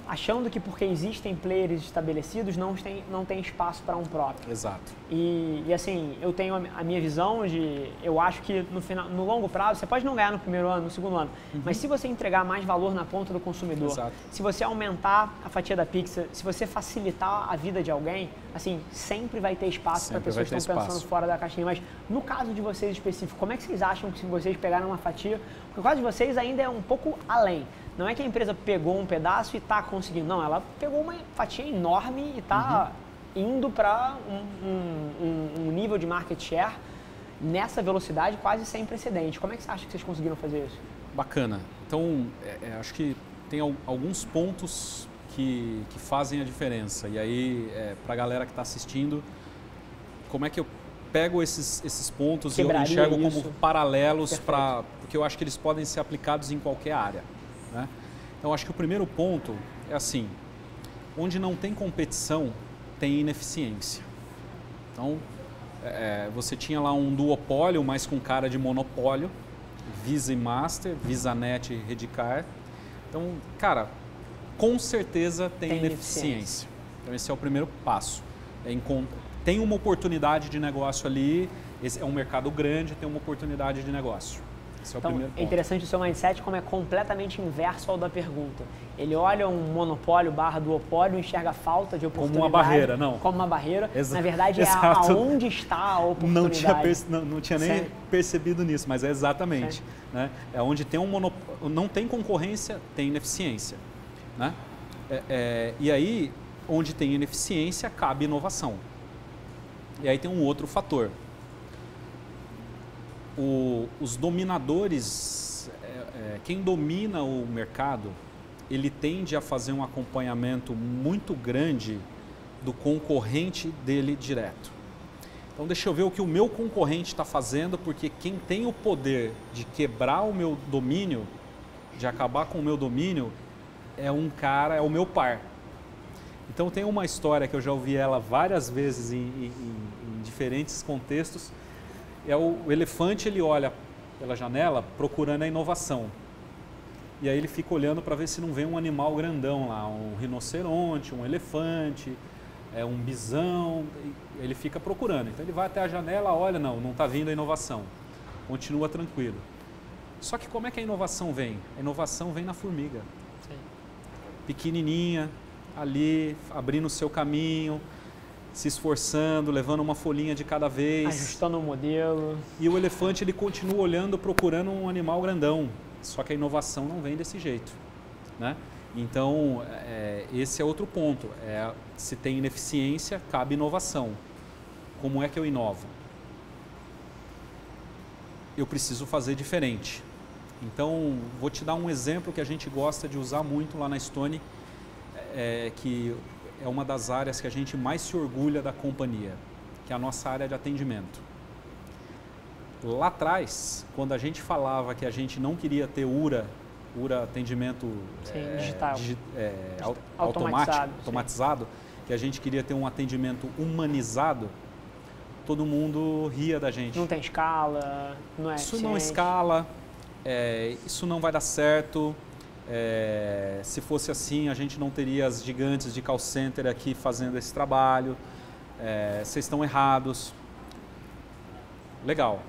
achando que porque existem players estabelecidos não tem espaço para um próprio. Exato. E assim, eu tenho a minha visão eu acho que no longo prazo, você pode não ganhar no primeiro ano, no segundo ano, mas se você entregar mais valor na ponta do consumidor, Exato. se você aumentar a fatia da pizza, se você facilitar a vida de alguém, assim, sempre vai ter espaço para pessoas que estão pensando fora da caixinha. Mas no caso de vocês específico, como é que vocês acham que se vocês pegaram uma fatia, porque o caso de vocês ainda é um pouco além. Não é que a empresa pegou um pedaço e está conseguindo. Não, ela pegou uma fatia enorme e está indo para um nível de market share nessa velocidade quase sem precedente. Como é que você acha que vocês conseguiram fazer isso? Bacana. Então, acho que tem alguns pontos que fazem a diferença. E aí, para a galera que está assistindo, como é que eu pego esses pontos e eu enxergo como paralelos porque eu acho que eles podem ser aplicados em qualquer área, né? Então, acho que o primeiro ponto é assim, onde não tem competição, tem ineficiência. Então, você tinha lá um duopólio, mas com cara de monopólio, Visa e Master, VisaNet e Redcard. Então, cara, com certeza tem ineficiência. Então, esse é o primeiro passo. Tem uma oportunidade de negócio ali, esse é um mercado grande, tem uma oportunidade de negócio. Esse é o Então, primeiro ponto. é interessante o seu mindset como é completamente inverso ao da pergunta. Ele olha um monopólio / duopólio e enxerga a falta de oportunidade. Como uma barreira, não. Como uma barreira. Exa Na verdade, é exato. aonde está a oportunidade. Não tinha nem Sério? percebido nisso, mas é exatamente. Sério? Né? É onde tem não tem concorrência, tem ineficiência. Né? E aí, onde tem ineficiência, cabe inovação. E aí tem um outro fator. Os dominadores, quem domina o mercado, ele tende a fazer um acompanhamento muito grande do concorrente dele direto. Então deixa eu ver o que o meu concorrente está fazendo, porque quem tem o poder de quebrar o meu domínio, de acabar com o meu domínio, é o meu par. Então tem uma história que eu já ouvi ela várias vezes em diferentes contextos. O elefante, ele olha pela janela procurando a inovação. E aí ele fica olhando para ver se não vem um animal grandão lá, um rinoceronte, um elefante, um bisão. Ele fica procurando. Então ele vai até a janela, olha, não está vindo a inovação. Continua tranquilo. Só que como é que a inovação vem? A inovação vem na formiga. Sim. Pequenininha, ali, abrindo o seu caminho, se esforçando, levando uma folhinha de cada vez. Ajustando o modelo. E o elefante, ele continua olhando, procurando um animal grandão. Só que a inovação não vem desse jeito. Né? Então, esse é outro ponto. Se tem ineficiência, cabe inovação. Como é que eu inovo? Eu preciso fazer diferente. Então, vou te dar um exemplo que a gente gosta de usar muito lá na Stone, que é uma das áreas que a gente mais se orgulha da companhia, que é a nossa área de atendimento. Lá atrás, quando a gente falava que a gente não queria ter URA atendimento digital, automatizado, que a gente queria ter um atendimento humanizado, todo mundo ria da gente. Não tem escala, não é Isso eficiente. não escala, isso não vai dar certo. Se fosse assim, a gente não teria as gigantes de call center aqui fazendo esse trabalho. Vocês estão errados. Legal.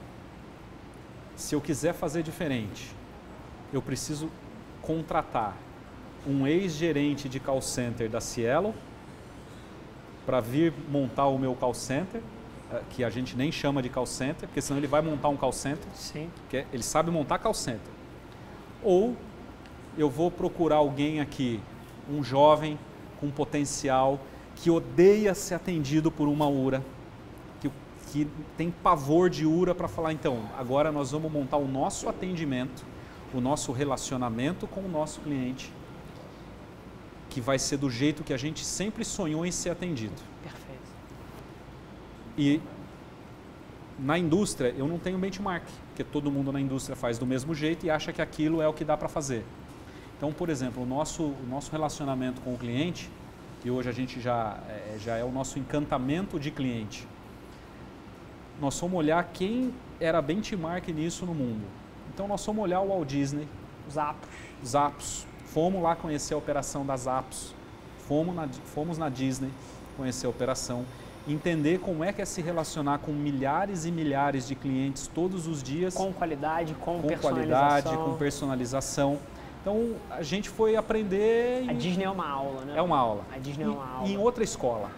Se eu quiser fazer diferente, eu preciso contratar um ex-gerente de call center da Cielo para vir montar o meu call center, que a gente nem chama de call center, porque senão ele vai montar um call center. Sim. Porque ele sabe montar call center. Ou eu vou procurar alguém aqui, um jovem com potencial, que odeia ser atendido por uma URA, que tem pavor de URA, para falar, então, agora nós vamos montar o nosso atendimento, o nosso relacionamento com o nosso cliente, que vai ser do jeito que a gente sempre sonhou em ser atendido. Perfeito. E na indústria eu não tenho benchmark, porque todo mundo na indústria faz do mesmo jeito e acha que aquilo é o que dá para fazer. Então, por exemplo, o nosso relacionamento com o cliente, que hoje a gente já é o nosso encantamento de cliente, nós fomos olhar quem era benchmark nisso no mundo. Então, nós fomos olhar o Walt Disney, Zappos, fomos lá conhecer a operação das Zappos, fomos na Disney conhecer a operação, entender como é que é se relacionar com milhares e milhares de clientes todos os dias. Com qualidade, com personalização. Então, a gente foi aprender... A Disney é uma aula, né? É uma aula. A Disney é uma aula. E em outra escola.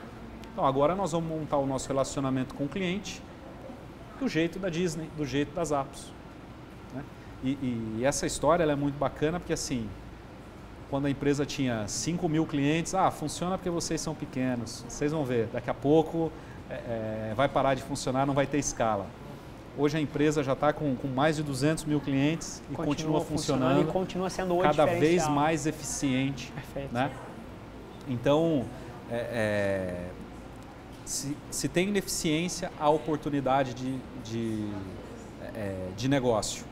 Então, agora nós vamos montar o nosso relacionamento com o cliente do jeito da Disney, do jeito das Zappos. Né? E essa história ela é muito bacana, porque assim, quando a empresa tinha 5 mil clientes, funciona porque vocês são pequenos. Vocês vão ver, daqui a pouco vai parar de funcionar, não vai ter escala. Hoje a empresa já está com mais de 200 mil clientes e continua funcionando e continua sendo cada vez mais eficiente. Perfeito. Né? Então, se tem ineficiência, há oportunidade de negócio.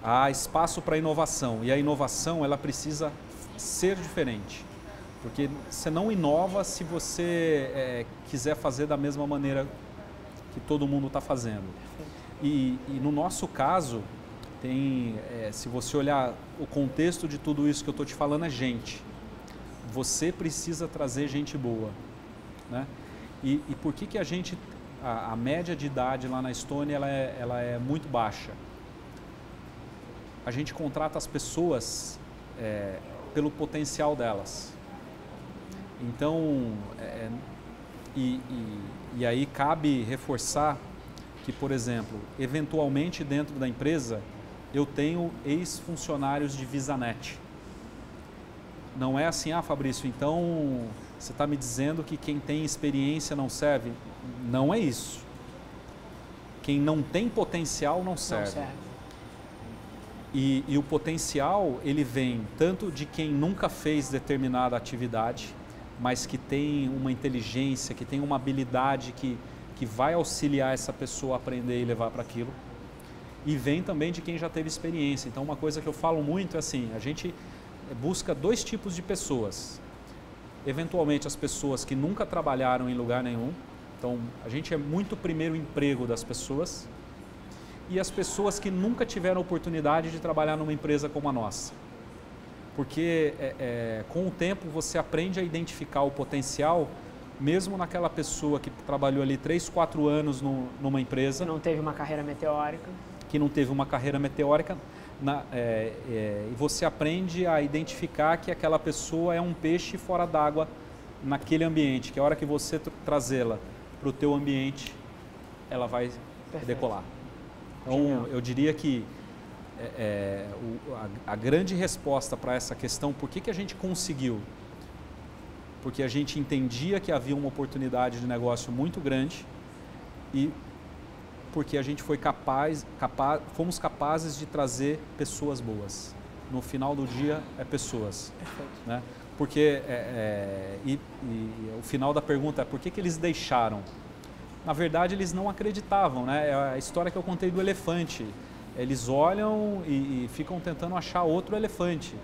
Há espaço para inovação e a inovação ela precisa ser diferente. Porque você não inova se você quiser fazer da mesma maneira que todo mundo está fazendo. E no nosso caso, se você olhar o contexto de tudo isso que eu estou te falando, é gente. Você precisa trazer gente boa. Né? E por que a média de idade lá na Stone ela é muito baixa? a gente contrata as pessoas pelo potencial delas. Então, e aí cabe reforçar que, por exemplo, eventualmente dentro da empresa, eu tenho ex-funcionários de VisaNet. Não é assim, Fabrício, então você está me dizendo que quem tem experiência não serve? Não é isso. Quem não tem potencial não serve. Não serve. E o potencial, ele vem tanto de quem nunca fez determinada atividade, mas que tem uma inteligência, que tem uma habilidade que vai auxiliar essa pessoa a aprender e levar para aquilo. E vem também de quem já teve experiência. Então, uma coisa que eu falo muito é assim, a gente busca dois tipos de pessoas. Eventualmente, as pessoas que nunca trabalharam em lugar nenhum. Então, a gente é muito primeiro emprego das pessoas. E as pessoas que nunca tiveram oportunidade de trabalhar numa empresa como a nossa. Porque com o tempo você aprende a identificar o potencial, mesmo naquela pessoa que trabalhou ali 3, 4 anos numa empresa. Que não teve uma carreira meteórica. Que não teve uma carreira meteórica. E você aprende a identificar que aquela pessoa é um peixe fora d'água naquele ambiente, que a hora que você trazê-la para o teu ambiente, ela vai decolar. Então, eu diria que a grande resposta para essa questão, por que a gente conseguiu? Porque a gente entendia que havia uma oportunidade de negócio muito grande e porque a gente foi fomos capazes de trazer pessoas boas. No final do dia, pessoas. Perfeito. Né? Porque, o final da pergunta é por que eles deixaram? Na verdade, eles não acreditavam, né? É a história que eu contei do elefante. Eles olham e ficam tentando achar outro elefante,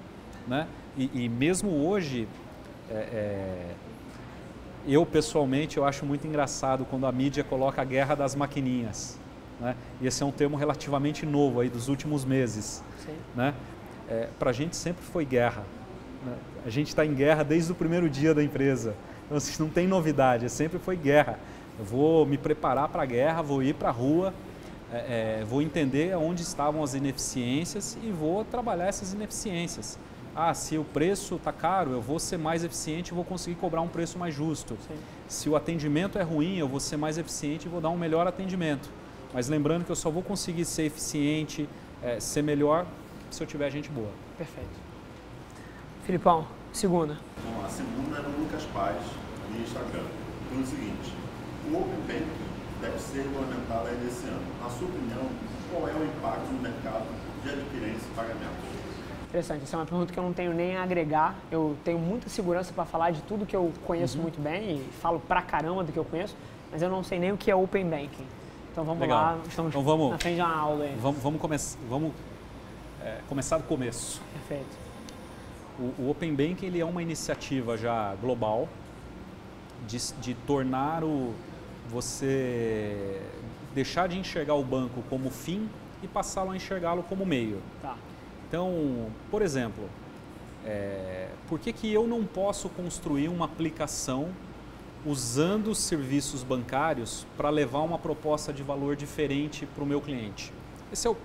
né? E mesmo hoje, eu pessoalmente, eu acho muito engraçado quando a mídia coloca a guerra das maquininhas, né? E esse é um termo relativamente novo aí dos últimos meses, né? Para a gente sempre foi guerra, né? A gente está em guerra desde o primeiro dia da empresa, então assim, não tem novidade, sempre foi guerra. Eu vou me preparar para a guerra, vou ir para a rua, vou entender onde estavam as ineficiências e vou trabalhar essas ineficiências. Se o preço está caro, eu vou ser mais eficiente e vou conseguir cobrar um preço mais justo. Sim. Se o atendimento é ruim, eu vou ser mais eficiente e vou dar um melhor atendimento. Mas lembrando que eu só vou conseguir ser eficiente, ser melhor, se eu tiver gente boa. Perfeito. Filipão, segunda. Bom, a segunda era o Lucas Paz, no Instagram. Então é o seguinte, o Open Banking deve ser regulamentado aí nesse ano. Na sua opinião, qual é o impacto no mercado de adquirência e pagamentos? Interessante, essa é uma pergunta que eu não tenho nem a agregar. Eu tenho muita segurança para falar de tudo que eu conheço muito bem e falo pra caramba do que eu conheço, mas eu não sei nem o que é Open Banking. Então vamos lá, estamos na frente de uma aula aí. Vamos começar do começo. Perfeito. O Open Banking ele é uma iniciativa já global de tornar você deixar de enxergar o banco como fim e passá-lo a enxergá-lo como meio. Tá. Então, por exemplo, por que eu não posso construir uma aplicação usando os serviços bancários para levar uma proposta de valor diferente para o meu cliente?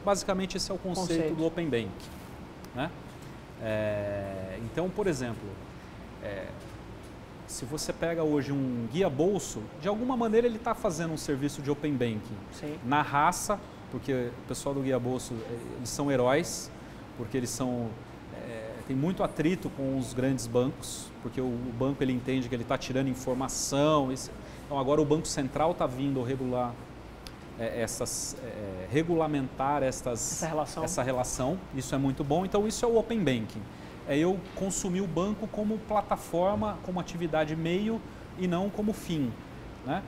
Basicamente, esse é o conceito do Open Banking, né? Então, por exemplo, se você pega hoje um guia bolso, de alguma maneira ele está fazendo um serviço de Open Banking. Sim. Na raça, porque o pessoal do guia bolso, eles são heróis, porque eles tem muito atrito com os grandes bancos, porque o banco ele entende que ele está tirando informação. Então agora o Banco Central está vindo regulamentar essa relação. Isso é muito bom. Então isso é o Open Banking. É eu consumir o banco como plataforma, como atividade meio e não como fim, né?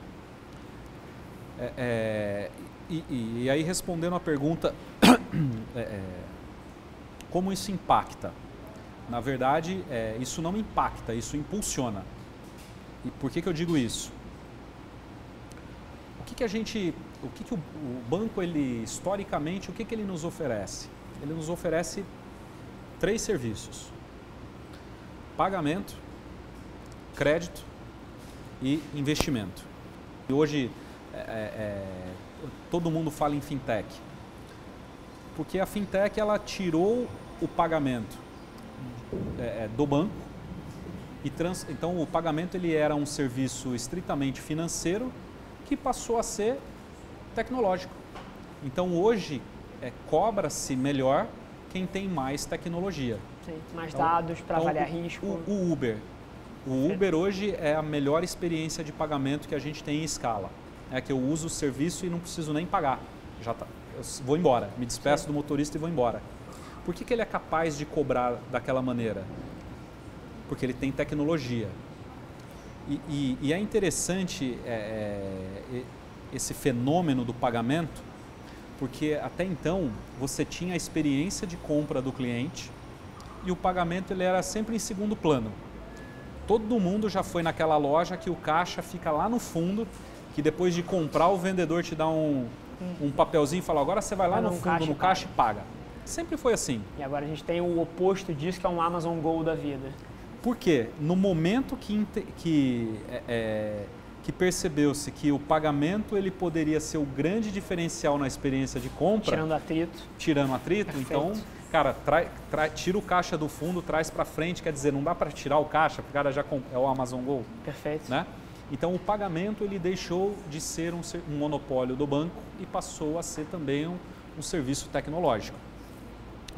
E aí respondendo a pergunta, como isso impacta? Na verdade, isso não impacta, isso impulsiona. E por que eu digo isso? O que o banco, historicamente, o que ele nos oferece? Ele nos oferece 3 serviços: pagamento, crédito e investimento. E hoje todo mundo fala em fintech. Porque a fintech ela tirou o pagamento do banco e então o pagamento ele era um serviço estritamente financeiro que passou a ser tecnológico. Então hoje cobra-se melhor quem tem mais tecnologia. Sim, mais dados para avaliar risco. O Uber hoje é a melhor experiência de pagamento que a gente tem em escala. É que eu uso o serviço e não preciso nem pagar. Já tá, eu vou embora, me despeço do motorista e vou embora. Por que ele é capaz de cobrar daquela maneira? Porque ele tem tecnologia. E é interessante esse fenômeno do pagamento, porque até então você tinha a experiência de compra do cliente e o pagamento ele era sempre em segundo plano. Todo mundo já foi naquela loja que o caixa fica lá no fundo, que depois de comprar o vendedor te dá um papelzinho e fala, agora você vai lá no fundo, no caixa e paga. Sempre foi assim. E agora a gente tem o oposto disso, que é um Amazon Go da vida. Por quê? No momento que percebeu-se que o pagamento ele poderia ser o grande diferencial na experiência de compra... Tirando atrito. Perfeito. Então, cara, tira o caixa do fundo, traz para frente, quer dizer, não dá para tirar o caixa, porque o cara já é o Amazon Go. Perfeito. Né? Então, o pagamento ele deixou de ser um monopólio do banco e passou a ser também um serviço tecnológico.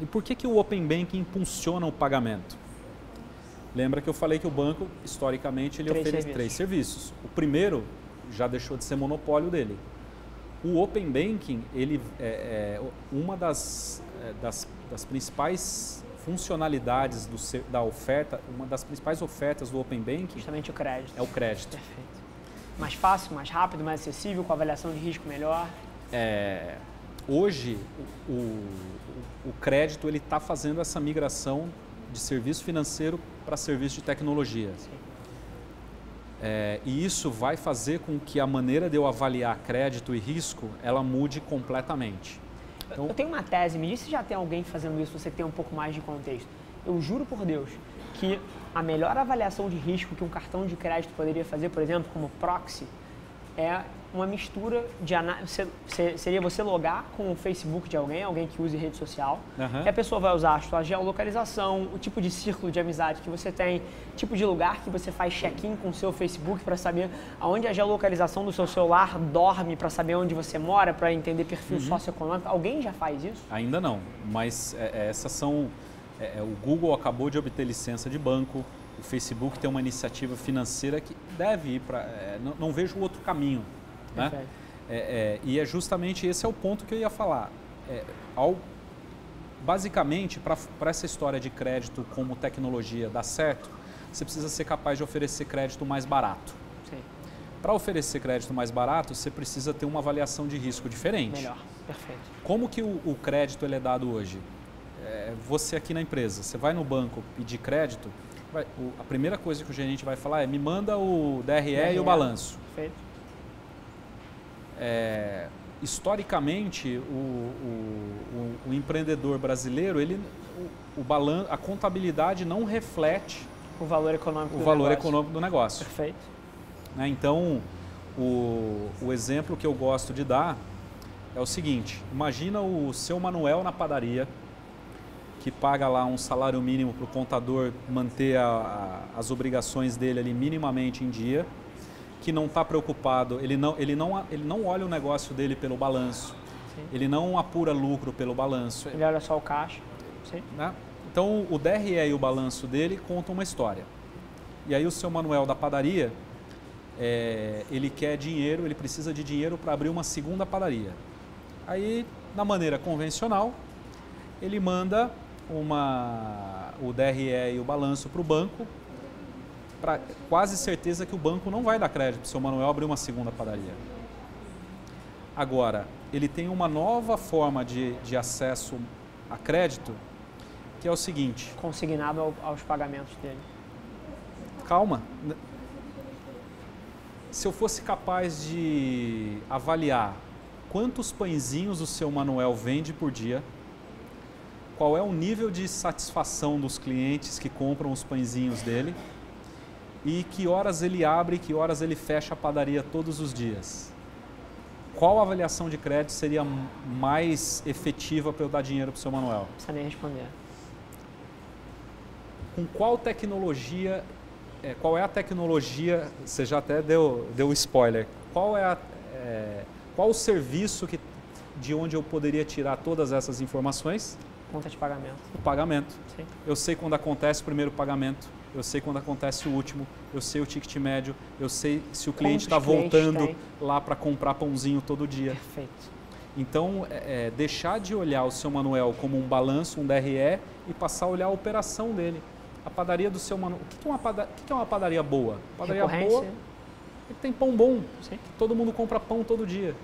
E por que o Open Banking impulsiona o pagamento? Lembra que eu falei que o banco, historicamente, ele oferece 3 serviços. O primeiro já deixou de ser monopólio dele. O Open Banking, ele uma das principais funcionalidades da oferta, uma das principais ofertas do Open Banking... Justamente o crédito. É o crédito. Perfeito. Mais fácil, mais rápido, mais acessível, com avaliação de risco melhor. Hoje, o crédito ele está fazendo essa migração de serviço financeiro para serviço de tecnologia. E isso vai fazer com que a maneira de eu avaliar crédito e risco, ela mude completamente. Então, eu tenho uma tese, me diz se já tem alguém fazendo isso, você tem um pouco mais de contexto. Eu juro por Deus que a melhor avaliação de risco que um cartão de crédito poderia fazer, por exemplo, como proxy, é uma mistura de seria você logar com o Facebook de alguém que use rede social, e a pessoa vai usar a sua geolocalização, o tipo de círculo de amizade que você tem, tipo de lugar que você faz check-in com o seu Facebook para saber aonde a geolocalização do seu celular dorme, para saber onde você mora, para entender perfil socioeconômico. Alguém já faz isso? Ainda não, mas essas são... o Google acabou de obter licença de banco, o Facebook tem uma iniciativa financeira que deve ir para... não vejo outro caminho. Né? E é justamente esse é o ponto que eu ia falar. Basicamente, para essa história de crédito como tecnologia dar certo, você precisa ser capaz de oferecer crédito mais barato. Para oferecer crédito mais barato, você precisa ter uma avaliação de risco diferente. Melhor, perfeito. Como que o crédito ele é dado hoje? Você aqui na empresa, você vai no banco pedir crédito, a primeira coisa que o gerente vai falar é me manda o DRE e o balanço. Perfeito. Historicamente, o empreendedor brasileiro, a contabilidade não reflete o valor econômico do negócio. Perfeito. Né? Então, o exemplo que eu gosto de dar é o seguinte, imagina o seu Manuel na padaria, que paga lá um salário mínimo para o contador manter as obrigações dele ali minimamente em dia, que não está preocupado, ele não olha o negócio dele pelo balanço, ele não apura lucro pelo balanço. Ele olha só o caixa. Né? Então, o DRE e o balanço dele contam uma história. E aí o seu Manuel da padaria, ele quer dinheiro, ele precisa de dinheiro para abrir uma segunda padaria. Aí, na maneira convencional, ele manda o DRE e o balanço para o banco, para quase certeza que o banco não vai dar crédito para o seu Manuel abrir uma segunda padaria. Agora, ele tem uma nova forma de acesso a crédito, que é o seguinte... Consignado aos pagamentos dele. Calma. Se eu fosse capaz de avaliar quantos pãezinhos o seu Manuel vende por dia, qual é o nível de satisfação dos clientes que compram os pãezinhos dele, e que horas ele abre e que horas ele fecha a padaria todos os dias. qual avaliação de crédito seria mais efetiva para eu dar dinheiro para o seu Manuel? Não precisa nem responder. Com qual tecnologia, qual é a tecnologia, você já até deu spoiler, qual o serviço de onde eu poderia tirar todas essas informações? Conta de pagamento. O pagamento. Sim. Eu sei quando acontece o primeiro pagamento, eu sei quando acontece o último, eu sei o ticket médio, eu sei se o cliente está voltando lá para comprar pãozinho todo dia. Perfeito. Então, deixar de olhar o seu Manuel como um balanço, um DRE e passar a olhar a operação dele. A padaria do seu Manuel. O que é uma padaria boa? Padaria boa é que tem pão bom. Sim. Que todo mundo compra pão todo dia.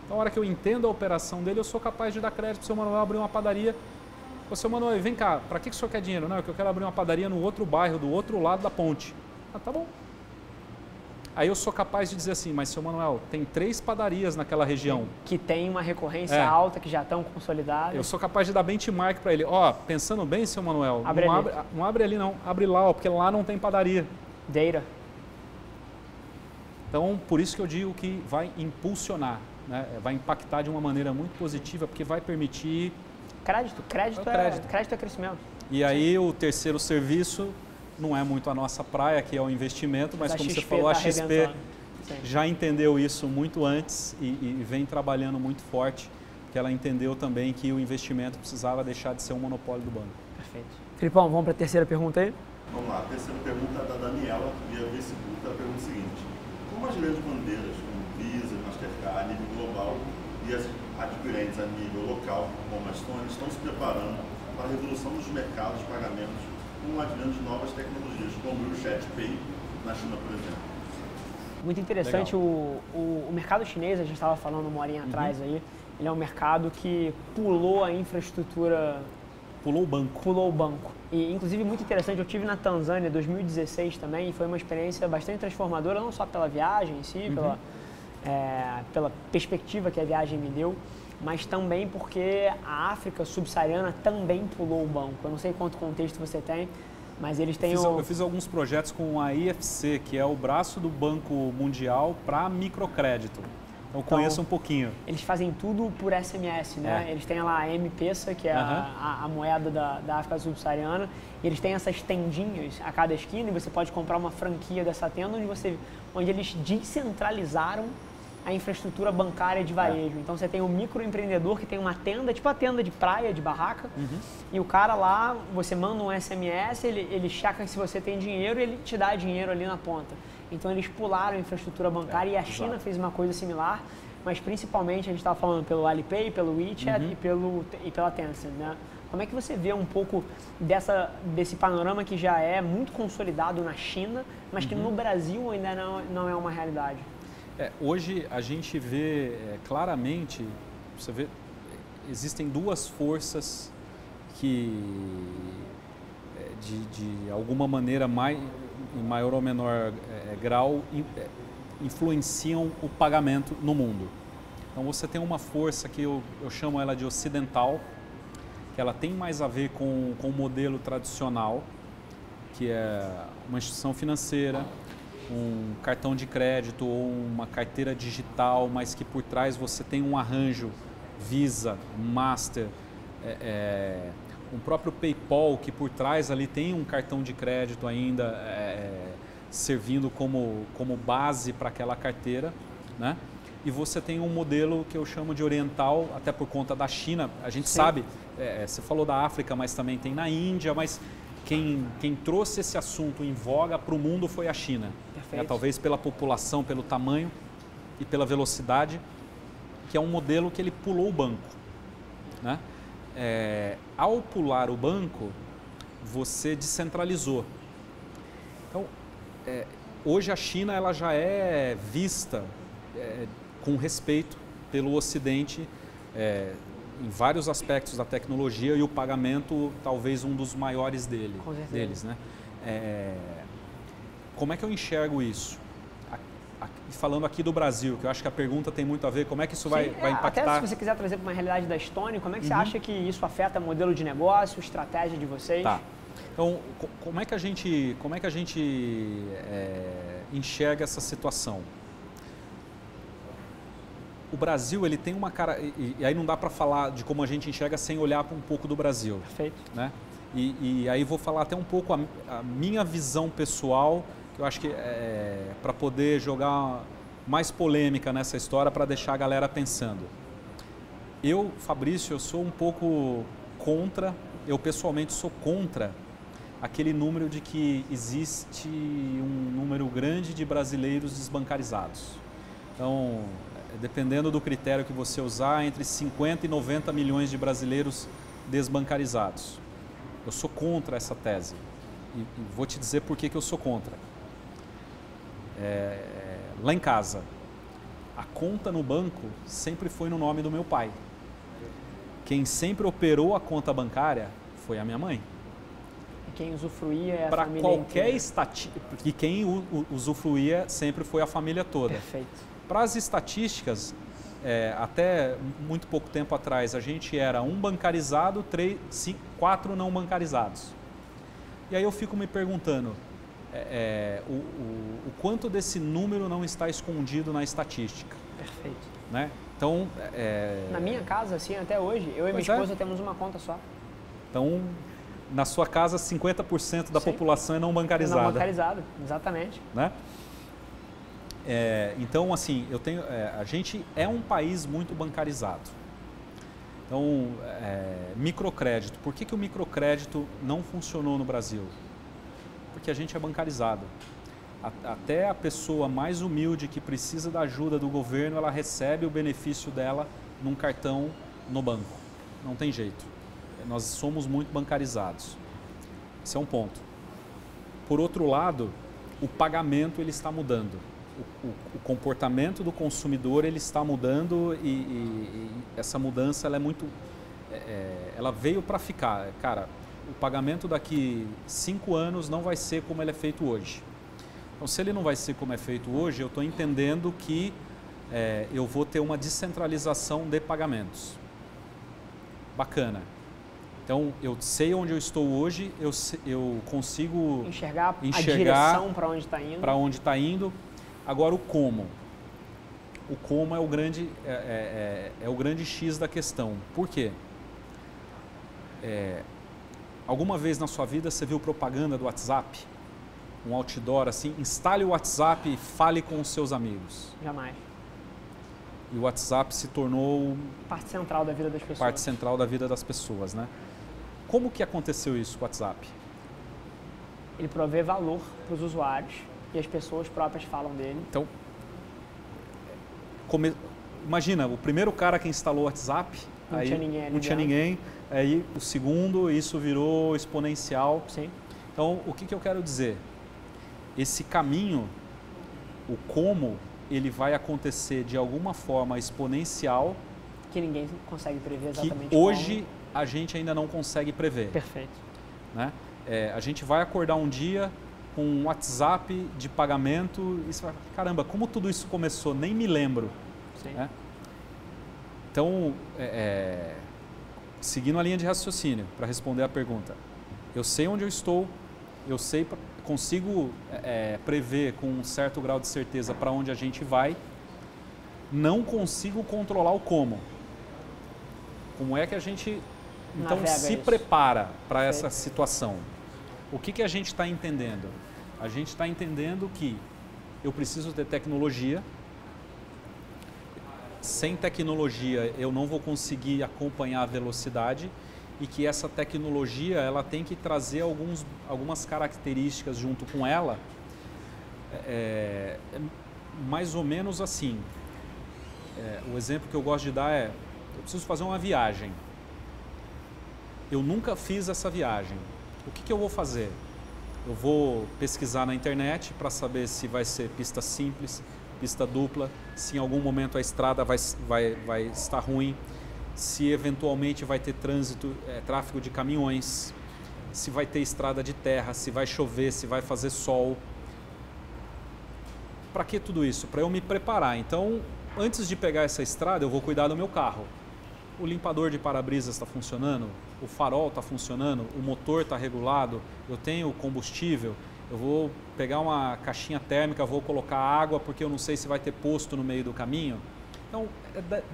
Então, na hora que eu entendo a operação dele, eu sou capaz de dar crédito para o seu Manuel abrir uma padaria. Ô, seu Manuel, vem cá, para que o senhor quer dinheiro? Não, é que eu quero abrir uma padaria no outro bairro, do outro lado da ponte. Ah, tá bom. Aí eu sou capaz de dizer assim, mas seu Manuel, tem 3 padarias naquela região. Que tem uma recorrência alta, que já estão consolidadas. Eu sou capaz de dar benchmark para ele. Ó, pensando bem, seu Manuel, não abre ali não, abre lá, ó, porque lá não tem padaria. Data. Então, por isso que eu digo que vai impulsionar, né? Vai impactar de uma maneira muito positiva, porque vai permitir... Crédito é crescimento. E aí o terceiro serviço não é muito a nossa praia, que é o investimento, mas como você falou, a XP já entendeu isso muito antes e vem trabalhando muito forte, porque ela entendeu também que o investimento precisava deixar de ser um monopólio do banco. Perfeito. Filipão, vamos para a terceira pergunta aí? Vamos lá, a terceira pergunta é da Daniela, via Facebook. Ela pergunta o seguinte: como as grandes bandeiras como Visa, Mastercard, a nível global, e as adquirentes a nível local, como a Stone, estão se preparando para a revolução dos mercados de pagamentos com advento de novas tecnologias, como o ChatPay na China, por exemplo? Muito interessante. O mercado chinês, a gente estava falando uma horinha atrás aí, ele é um mercado que pulou a infraestrutura... Pulou o banco. Pulou o banco. E, inclusive, muito interessante, eu estive na Tanzânia em 2016 também, e foi uma experiência bastante transformadora, não só pela viagem em si, pela perspectiva que a viagem me deu, mas também porque a África subsaariana também pulou o banco. Eu não sei quanto contexto você tem, mas eles têm... Eu fiz alguns projetos com a IFC, que é o braço do Banco Mundial para microcrédito. Então, conheço um pouquinho. Eles fazem tudo por SMS, né? Eles têm lá a M-Pesa, que é a moeda da África subsaariana, e eles têm essas tendinhas a cada esquina, e você pode comprar uma franquia dessa tenda onde eles descentralizaram a infraestrutura bancária de varejo. Então, você tem um microempreendedor que tem uma tenda, tipo a tenda de praia, de barraca, e o cara lá, você manda um SMS, ele checa se você tem dinheiro e ele te dá dinheiro ali na ponta. Então, eles pularam a infraestrutura bancária e a China fez uma coisa similar, mas principalmente a gente estava falando pelo Alipay, pelo WeChat e pela Tencent, né? Como é que você vê um pouco desse panorama que já é muito consolidado na China, mas que no Brasil ainda não é uma realidade? Hoje a gente vê claramente, você vê, existem duas forças que de alguma maneira em maior ou menor grau influenciam o pagamento no mundo. Então você tem uma força que eu chamo ela de ocidental, que ela tem mais a ver com o modelo tradicional, que é uma instituição financeira, um cartão de crédito ou uma carteira digital, mas que por trás você tem um arranjo Visa, Master, um próprio PayPal, que por trás ali tem um cartão de crédito ainda servindo como base para aquela carteira, né? E você tem um modelo que eu chamo de oriental, até por conta da China. A gente sabe, você falou da África, mas também tem na Índia, mas quem trouxe esse assunto em voga para o mundo foi a China. Talvez pela população, pelo tamanho e pela velocidade, que é um modelo que ele pulou o banco, né? Ao pular o banco, você descentralizou. Então, hoje a China ela já é vista com respeito pelo Ocidente em vários aspectos da tecnologia, e o pagamento talvez um dos maiores deles, né? Como é que eu enxergo isso? Falando aqui do Brasil, que eu acho que a pergunta tem muito a ver, como é que isso vai impactar? Até se você quiser trazer para uma realidade da Estônia, como é que você acha que isso afeta o modelo de negócio, estratégia de vocês? Tá. Então, como é que a gente enxerga essa situação? o Brasil, ele tem uma cara... E aí não dá para falar de como a gente enxerga sem olhar para um pouco do Brasil. Perfeito. Né? E aí vou falar até um pouco a minha visão pessoal, que eu acho que para poder jogar mais polêmica nessa história, para deixar a galera pensando. Eu, Fabrício, eu sou um pouco contra, eu pessoalmente sou contra aquele número de que existe um número grande de brasileiros desbancarizados. Então, dependendo do critério que você usar, entre 50 e 90 milhões de brasileiros desbancarizados. Eu sou contra essa tese e vou te dizer por que eu sou contra. Lá em casa, a conta no banco sempre foi no nome do meu pai. Quem sempre operou a conta bancária foi a minha mãe. E quem usufruía é a Para família qualquer inteira. E quem usufruía sempre foi a família toda. Perfeito. Para as estatísticas, até muito pouco tempo atrás, a gente era 1 bancarizado, 4 não bancarizados. E aí eu fico me perguntando, o quanto desse número não está escondido na estatística? Perfeito. Né? Então, na minha casa, assim, até hoje, eu e minha esposa temos uma conta só. Então, na sua casa, 50% da Sim. população é não bancarizada. Não bancarizado, exatamente. Né? Então, assim, a gente é um país muito bancarizado. Então, microcrédito. Por que o microcrédito não funcionou no Brasil? Porque a gente é bancarizado. Até a pessoa mais humilde que precisa da ajuda do governo, ela recebe o benefício dela num cartão no banco. Não tem jeito. Nós somos muito bancarizados. Esse é um ponto. Por outro lado, o pagamento ele está mudando. O comportamento do consumidor ele está mudando e essa mudança ela é muito, ela veio para ficar. Cara, o pagamento daqui 5 anos não vai ser como ele é feito hoje. Então, se ele não vai ser como é feito hoje, eu estou entendendo que eu vou ter uma descentralização de pagamentos. Bacana. Então, eu sei onde eu estou hoje, eu consigo enxergar a direção para onde está indo. Para onde está indo. Agora, o como. O como é o grande, o grande X da questão. Por quê? Alguma vez na sua vida você viu propaganda do WhatsApp? Um outdoor assim? Instale o WhatsApp e fale com os seus amigos. Jamais. E o WhatsApp se tornou... parte central da vida das pessoas. Parte central da vida das pessoas, né? Como que aconteceu isso com o WhatsApp? Ele provê valor para os usuários e as pessoas próprias falam dele. Então, imagina, o primeiro cara que instalou o WhatsApp, não tinha ninguém ali não tinha ninguém, aí o segundo, isso virou exponencial. Sim. Então, o que eu quero dizer? Esse caminho, o como, ele vai acontecer de alguma forma exponencial. Que ninguém consegue prever exatamente que hoje a gente ainda não consegue prever. Perfeito. Né? A gente vai acordar um dia com um WhatsApp de pagamento e você vai falar, caramba, como tudo isso começou? Nem me lembro. Sim. Né? Então, seguindo a linha de raciocínio, para responder a pergunta, eu sei onde eu estou, eu consigo prever com um certo grau de certeza para onde a gente vai, não consigo controlar o como. Como é que a gente, então, se prepara para essa situação? O que a gente está entendendo? A gente está entendendo que eu preciso ter tecnologia. Sem tecnologia eu não vou conseguir acompanhar a velocidade e que essa tecnologia ela tem que trazer algumas características junto com ela, mais ou menos assim. O exemplo que eu gosto de dar eu preciso fazer uma viagem. Eu nunca fiz essa viagem. O que eu vou fazer? Eu vou pesquisar na internet para saber se vai ser pista simples, pista dupla, se em algum momento a estrada vai estar ruim, se eventualmente vai ter tráfego de caminhões, se vai ter estrada de terra, se vai chover, se vai fazer sol. Para que tudo isso? Para eu me preparar. Então, antes de pegar essa estrada, eu vou cuidar do meu carro. O limpador de para-brisas está funcionando? O farol está funcionando? O motor está regulado? Eu tenho combustível? Eu vou pegar uma caixinha térmica, vou colocar água porque eu não sei se vai ter posto no meio do caminho. Então,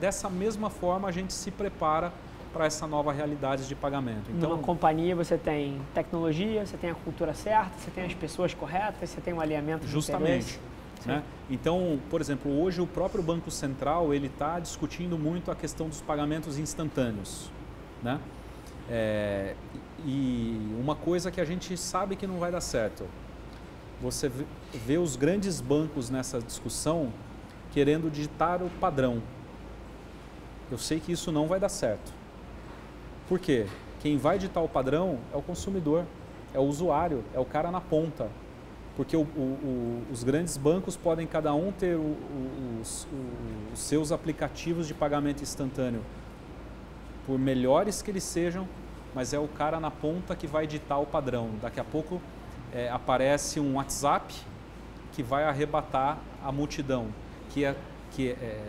dessa mesma forma, a gente se prepara para essa nova realidade de pagamento. Então, numa companhia você tem tecnologia, você tem a cultura certa, você tem as pessoas corretas, você tem um alinhamento de interesse. Né? Então, por exemplo, hoje o próprio Banco Central ele está discutindo muito a questão dos pagamentos instantâneos. Né? E uma coisa que a gente sabe que não vai dar certo, você vê os grandes bancos nessa discussão querendo ditar o padrão. Eu sei que isso não vai dar certo. Por quê? Quem vai ditar o padrão é o consumidor, é o usuário, é o cara na ponta. Porque os grandes bancos podem cada um ter os seus aplicativos de pagamento instantâneo, por melhores que eles sejam, mas é o cara na ponta que vai ditar o padrão. Daqui a pouco aparece um WhatsApp que vai arrebatar a multidão,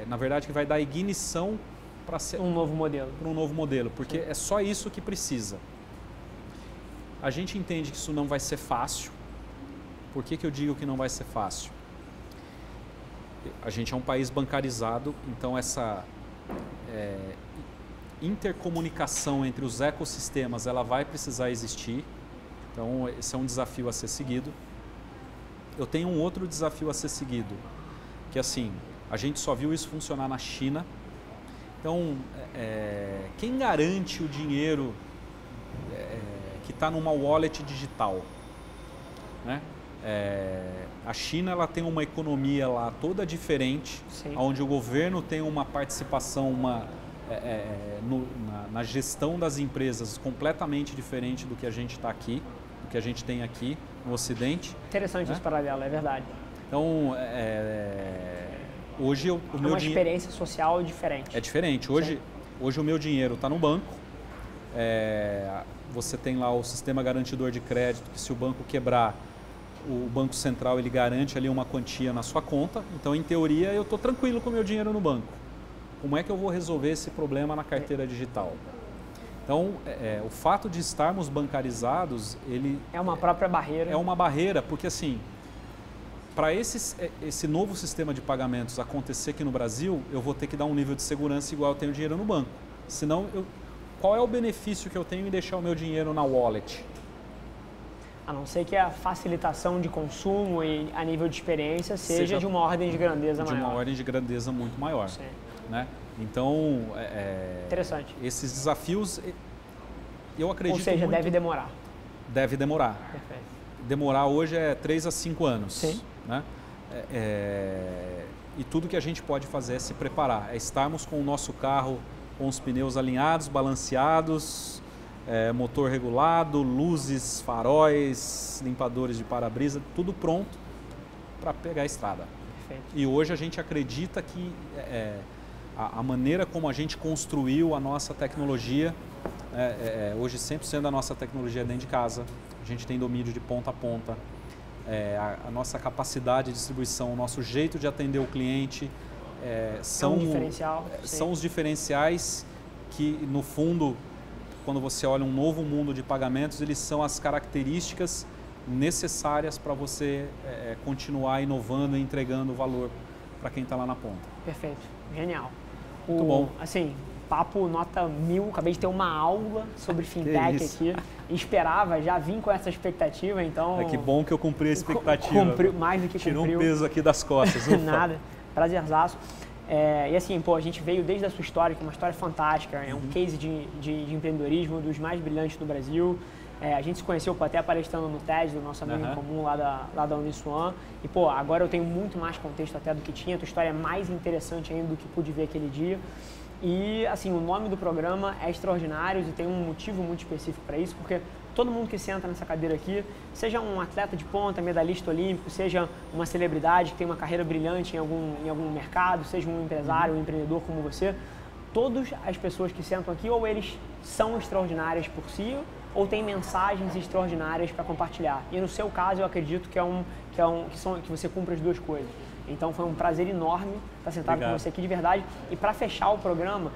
na verdade que vai dar ignição para um novo modelo. Para um novo modelo, porque é só isso que precisa. A gente entende que isso não vai ser fácil. Por que eu digo que não vai ser fácil? A gente é um país bancarizado, então essa intercomunicação entre os ecossistemas ela vai precisar existir. Então esse é um desafio a ser seguido. Eu tenho um outro desafio a ser seguido, que assim, a gente só viu isso funcionar na China. Então, quem garante o dinheiro que está numa wallet digital? Né? A China ela tem uma economia lá toda diferente, onde o governo tem uma participação na gestão das empresas completamente diferente do que a gente está aqui, do que a gente tem aqui no Ocidente. Interessante esse paralelo, é verdade. Então, hoje uma experiência social diferente. É diferente. Hoje o meu dinheiro está no banco. Você tem lá o sistema garantidor de crédito, que se o banco quebrar, o Banco Central ele garante ali uma quantia na sua conta. Então, em teoria, eu estou tranquilo com o meu dinheiro no banco. Como é que eu vou resolver esse problema na carteira digital? Então, o fato de estarmos bancarizados, ele... É uma própria barreira. É uma barreira, porque assim, para esse novo sistema de pagamentos acontecer aqui no Brasil, eu vou ter que dar um nível de segurança igual eu tenho dinheiro no banco. Senão, qual é o benefício que eu tenho em deixar o meu dinheiro na wallet? A não ser que a facilitação de consumo e a nível de experiência seja de uma ordem de grandeza maior. De uma ordem de grandeza muito maior. Sim. Né? Então, interessante. Esses desafios, eu acredito muito... Ou seja, deve demorar. Deve demorar. Perfeito. Demorar hoje é 3 a 5 anos. Sim. Né? E tudo que a gente pode fazer é se preparar, é estarmos com o nosso carro com os pneus alinhados, balanceados, motor regulado, luzes, faróis, limpadores de para-brisa, tudo pronto para pegar a estrada. Perfeito. E hoje a gente acredita que a maneira como a gente construiu a nossa tecnologia, hoje 100% da nossa tecnologia é dentro de casa, a gente tem domínio de ponta a ponta, a nossa capacidade de distribuição, o nosso jeito de atender o cliente, são os diferenciais que, no fundo, quando você olha um novo mundo de pagamentos, eles são as características necessárias para você continuar inovando e entregando valor para quem está lá na ponta. Perfeito, genial. Muito bom. Assim, papo nota 1000, acabei de ter uma aula sobre fintech aqui. Esperava, já vim com essa expectativa, então... Que bom que eu cumpri a expectativa. Cumpriu, mais do que Tirou cumpriu. um peso aqui das costas. Nada, prazerzaço. E assim, a gente veio desde a sua história, que é uma história fantástica, é um case de empreendedorismo dos mais brilhantes do Brasil. A gente se conheceu até palestrando no TED, do nosso amigo em comum lá da Uniswan. E, agora eu tenho muito mais contexto até do que tinha. A tua história é mais interessante ainda do que pude ver aquele dia. E, assim, o nome do programa é Extraordinários e tem um motivo muito específico para isso, porque todo mundo que senta nessa cadeira aqui, seja um atleta de ponta, medalhista olímpico, seja uma celebridade que tem uma carreira brilhante em algum mercado, seja um empresário, um empreendedor como você, todas as pessoas que sentam aqui, ou eles são extraordinárias por si, ou têm mensagens extraordinárias para compartilhar. E no seu caso, eu acredito que você cumpre as duas coisas. Então foi um prazer enorme estar sentado com você aqui de verdade. E para fechar o programa,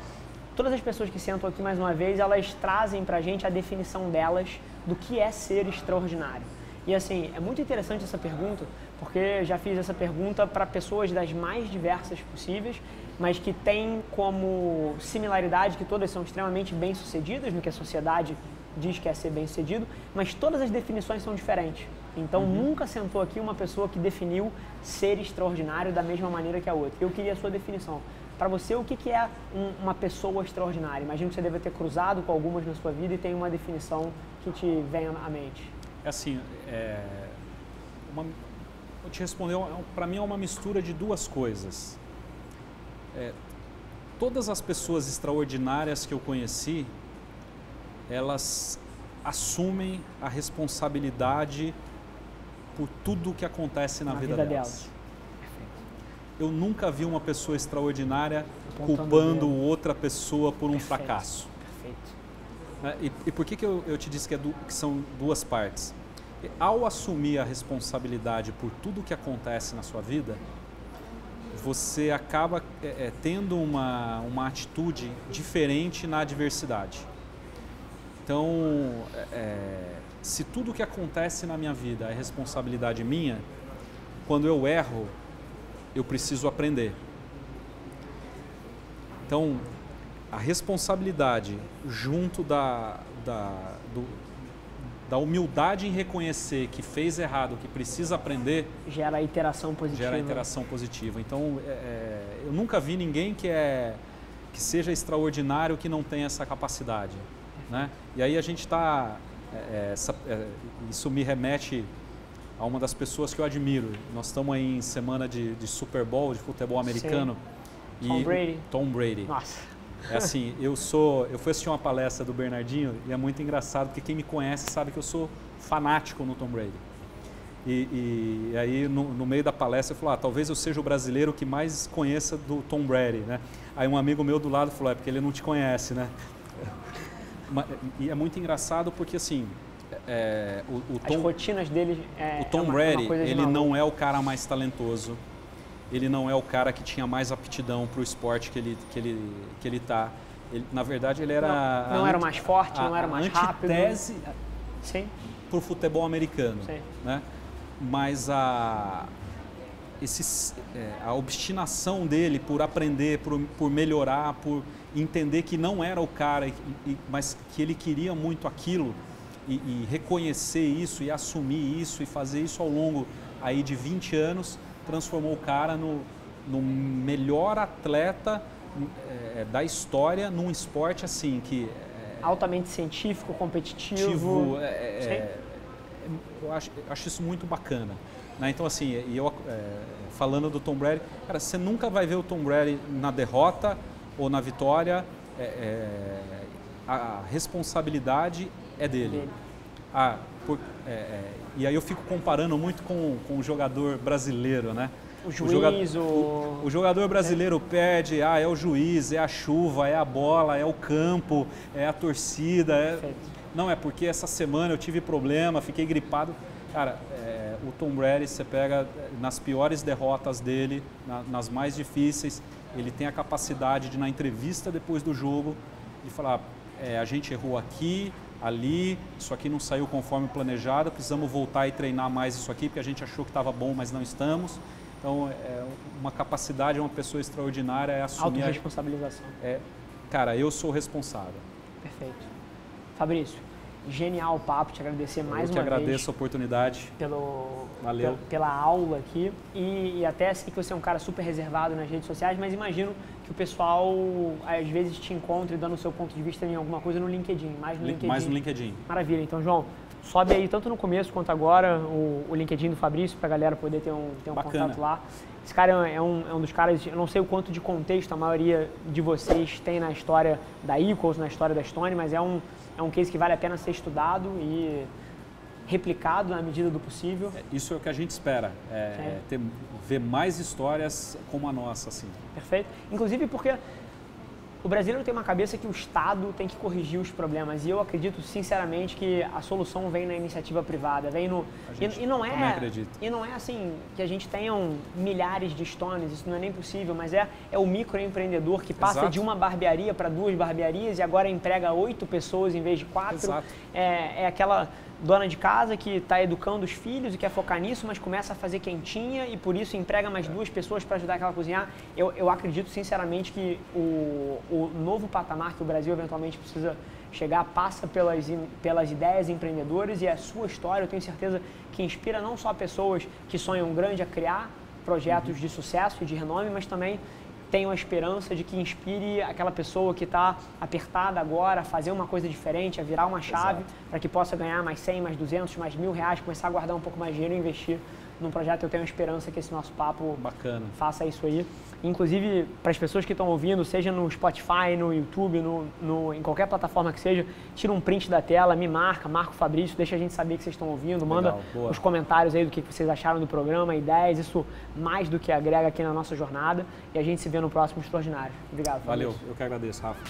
todas as pessoas que sentam aqui mais uma vez, elas trazem para a gente a definição delas do que é ser extraordinário. E assim, é muito interessante essa pergunta, porque já fiz essa pergunta para pessoas das mais diversas possíveis mas que tem como similaridade que todas são extremamente bem-sucedidas no que a sociedade diz que é ser bem-sucedido, mas todas as definições são diferentes. Então, nunca sentou aqui uma pessoa que definiu ser extraordinário da mesma maneira que a outra. Eu queria a sua definição. Para você, o que é uma pessoa extraordinária? Imagino que você deve ter cruzado com algumas na sua vida e tem uma definição que te vem à mente. É assim, vou te responder, para mim é uma mistura de duas coisas. Todas as pessoas extraordinárias que eu conheci, elas assumem a responsabilidade por tudo que acontece na vida delas. Eu nunca vi uma pessoa extraordinária culpando outra pessoa por um fracasso. E por que eu te disse que são duas partes? Ao assumir a responsabilidade por tudo que acontece na sua vida, você acaba tendo uma atitude diferente na adversidade. Então, se tudo que acontece na minha vida é responsabilidade minha, quando eu erro, eu preciso aprender. Então, a responsabilidade junto da humildade em reconhecer que fez errado, que precisa aprender, gera a iteração positiva. Gera a interação positiva. Então, eu nunca vi ninguém que seja extraordinário que não tenha essa capacidade, né? E aí a gente está... isso me remete a uma das pessoas que eu admiro. Nós estamos aí em semana de Super Bowl, de futebol americano. Sim. Tom Brady. Tom Brady. Nossa. É assim, eu fui assistir uma palestra do Bernardinho e é muito engraçado, porque quem me conhece sabe que eu sou fanático no Tom Brady. E aí, no meio da palestra, eu falei, talvez eu seja o brasileiro que mais conheça do Tom Brady, né? Aí um amigo meu do lado falou, porque ele não te conhece, né? E é muito engraçado porque, assim, as rotinas dele o Tom Brady, ele não é o cara mais talentoso, ele não é o cara que tinha mais aptidão para o esporte que ele tá. Na verdade, ele era... Não era o mais forte, não era o mais rápido. Antitese para o futebol americano. Sim. Né? Mas a obstinação dele por aprender, por melhorar, por entender que não era o cara, mas que ele queria muito aquilo, e reconhecer isso, e assumir isso, e fazer isso ao longo aí de 20 anos, transformou o cara no melhor atleta da história num esporte assim que... altamente científico, competitivo. Eu acho isso muito bacana. Né? Então, assim, falando do Tom Brady, cara, você nunca vai ver o Tom Brady na derrota ou na vitória, a responsabilidade é dele. E aí eu fico comparando muito com o jogador brasileiro, né? O juiz, o jogador brasileiro perde, é o juiz, é a chuva, é a bola, é o campo, é a torcida. Não, é porque essa semana eu tive problema, fiquei gripado. Cara, o Tom Brady, você pega nas piores derrotas dele, nas mais difíceis, ele tem a capacidade de, na entrevista depois do jogo, de falar, a gente errou aqui, ali, isso aqui não saiu conforme planejado, precisamos voltar e treinar mais isso aqui, porque a gente achou que estava bom, mas não estamos. Então, uma capacidade, uma pessoa extraordinária é assumir... Autoresponsabilização. Cara, eu sou o responsável. Perfeito. Fabrício, genial o papo, te agradecer mais uma vez. Eu que agradeço a oportunidade. Valeu. Pela aula aqui. E até sei que você é um cara super reservado nas redes sociais, mas imagino que o pessoal às vezes te encontre dando o seu ponto de vista em alguma coisa no LinkedIn, mais no LinkedIn. Maravilha. Então, João, sobe aí tanto no começo quanto agora o LinkedIn do Fabrício para a galera poder ter um contato lá. Esse cara é um dos caras, eu não sei o quanto de contexto a maioria de vocês tem na história da Equals, na história da Stone, mas é um case que vale a pena ser estudado e replicado na medida do possível. Isso é o que a gente espera, ver mais histórias como a nossa. Assim. Perfeito. Inclusive porque o brasileiro tem uma cabeça que o Estado tem que corrigir os problemas e eu acredito sinceramente que a solução vem na iniciativa privada, vem no... E não é assim que a gente tenham milhares de Stones, isso não é nem possível, mas é o microempreendedor que passa de uma barbearia para 2 barbearias e agora emprega 8 pessoas em vez de 4. É aquela dona de casa que está educando os filhos e quer focar nisso, mas começa a fazer quentinha e por isso emprega mais 2 pessoas para ajudar aquela a cozinhar. Eu acredito sinceramente que o novo patamar que o Brasil eventualmente precisa chegar passa pelas ideias empreendedoras, e a sua história eu tenho certeza que inspira não só pessoas que sonham grande a criar projetos de sucesso e de renome, mas também tenho a esperança de que inspire aquela pessoa que está apertada agora a fazer uma coisa diferente, a virar uma chave para que possa ganhar mais 100, mais 200, mais R$1.000, começar a guardar um pouco mais de dinheiro e investir num projeto. Eu tenho a esperança que esse nosso papo faça isso aí. Inclusive, para as pessoas que estão ouvindo, seja no Spotify, no YouTube, em qualquer plataforma que seja, tira um print da tela, me marca o Fabrício, deixa a gente saber que vocês estão ouvindo, manda os comentários aí do que vocês acharam do programa, ideias, isso mais do que agrega aqui na nossa jornada, e a gente se vê no próximo Extraordinário. Obrigado, Fabrício. Valeu, eu que agradeço, Rafa.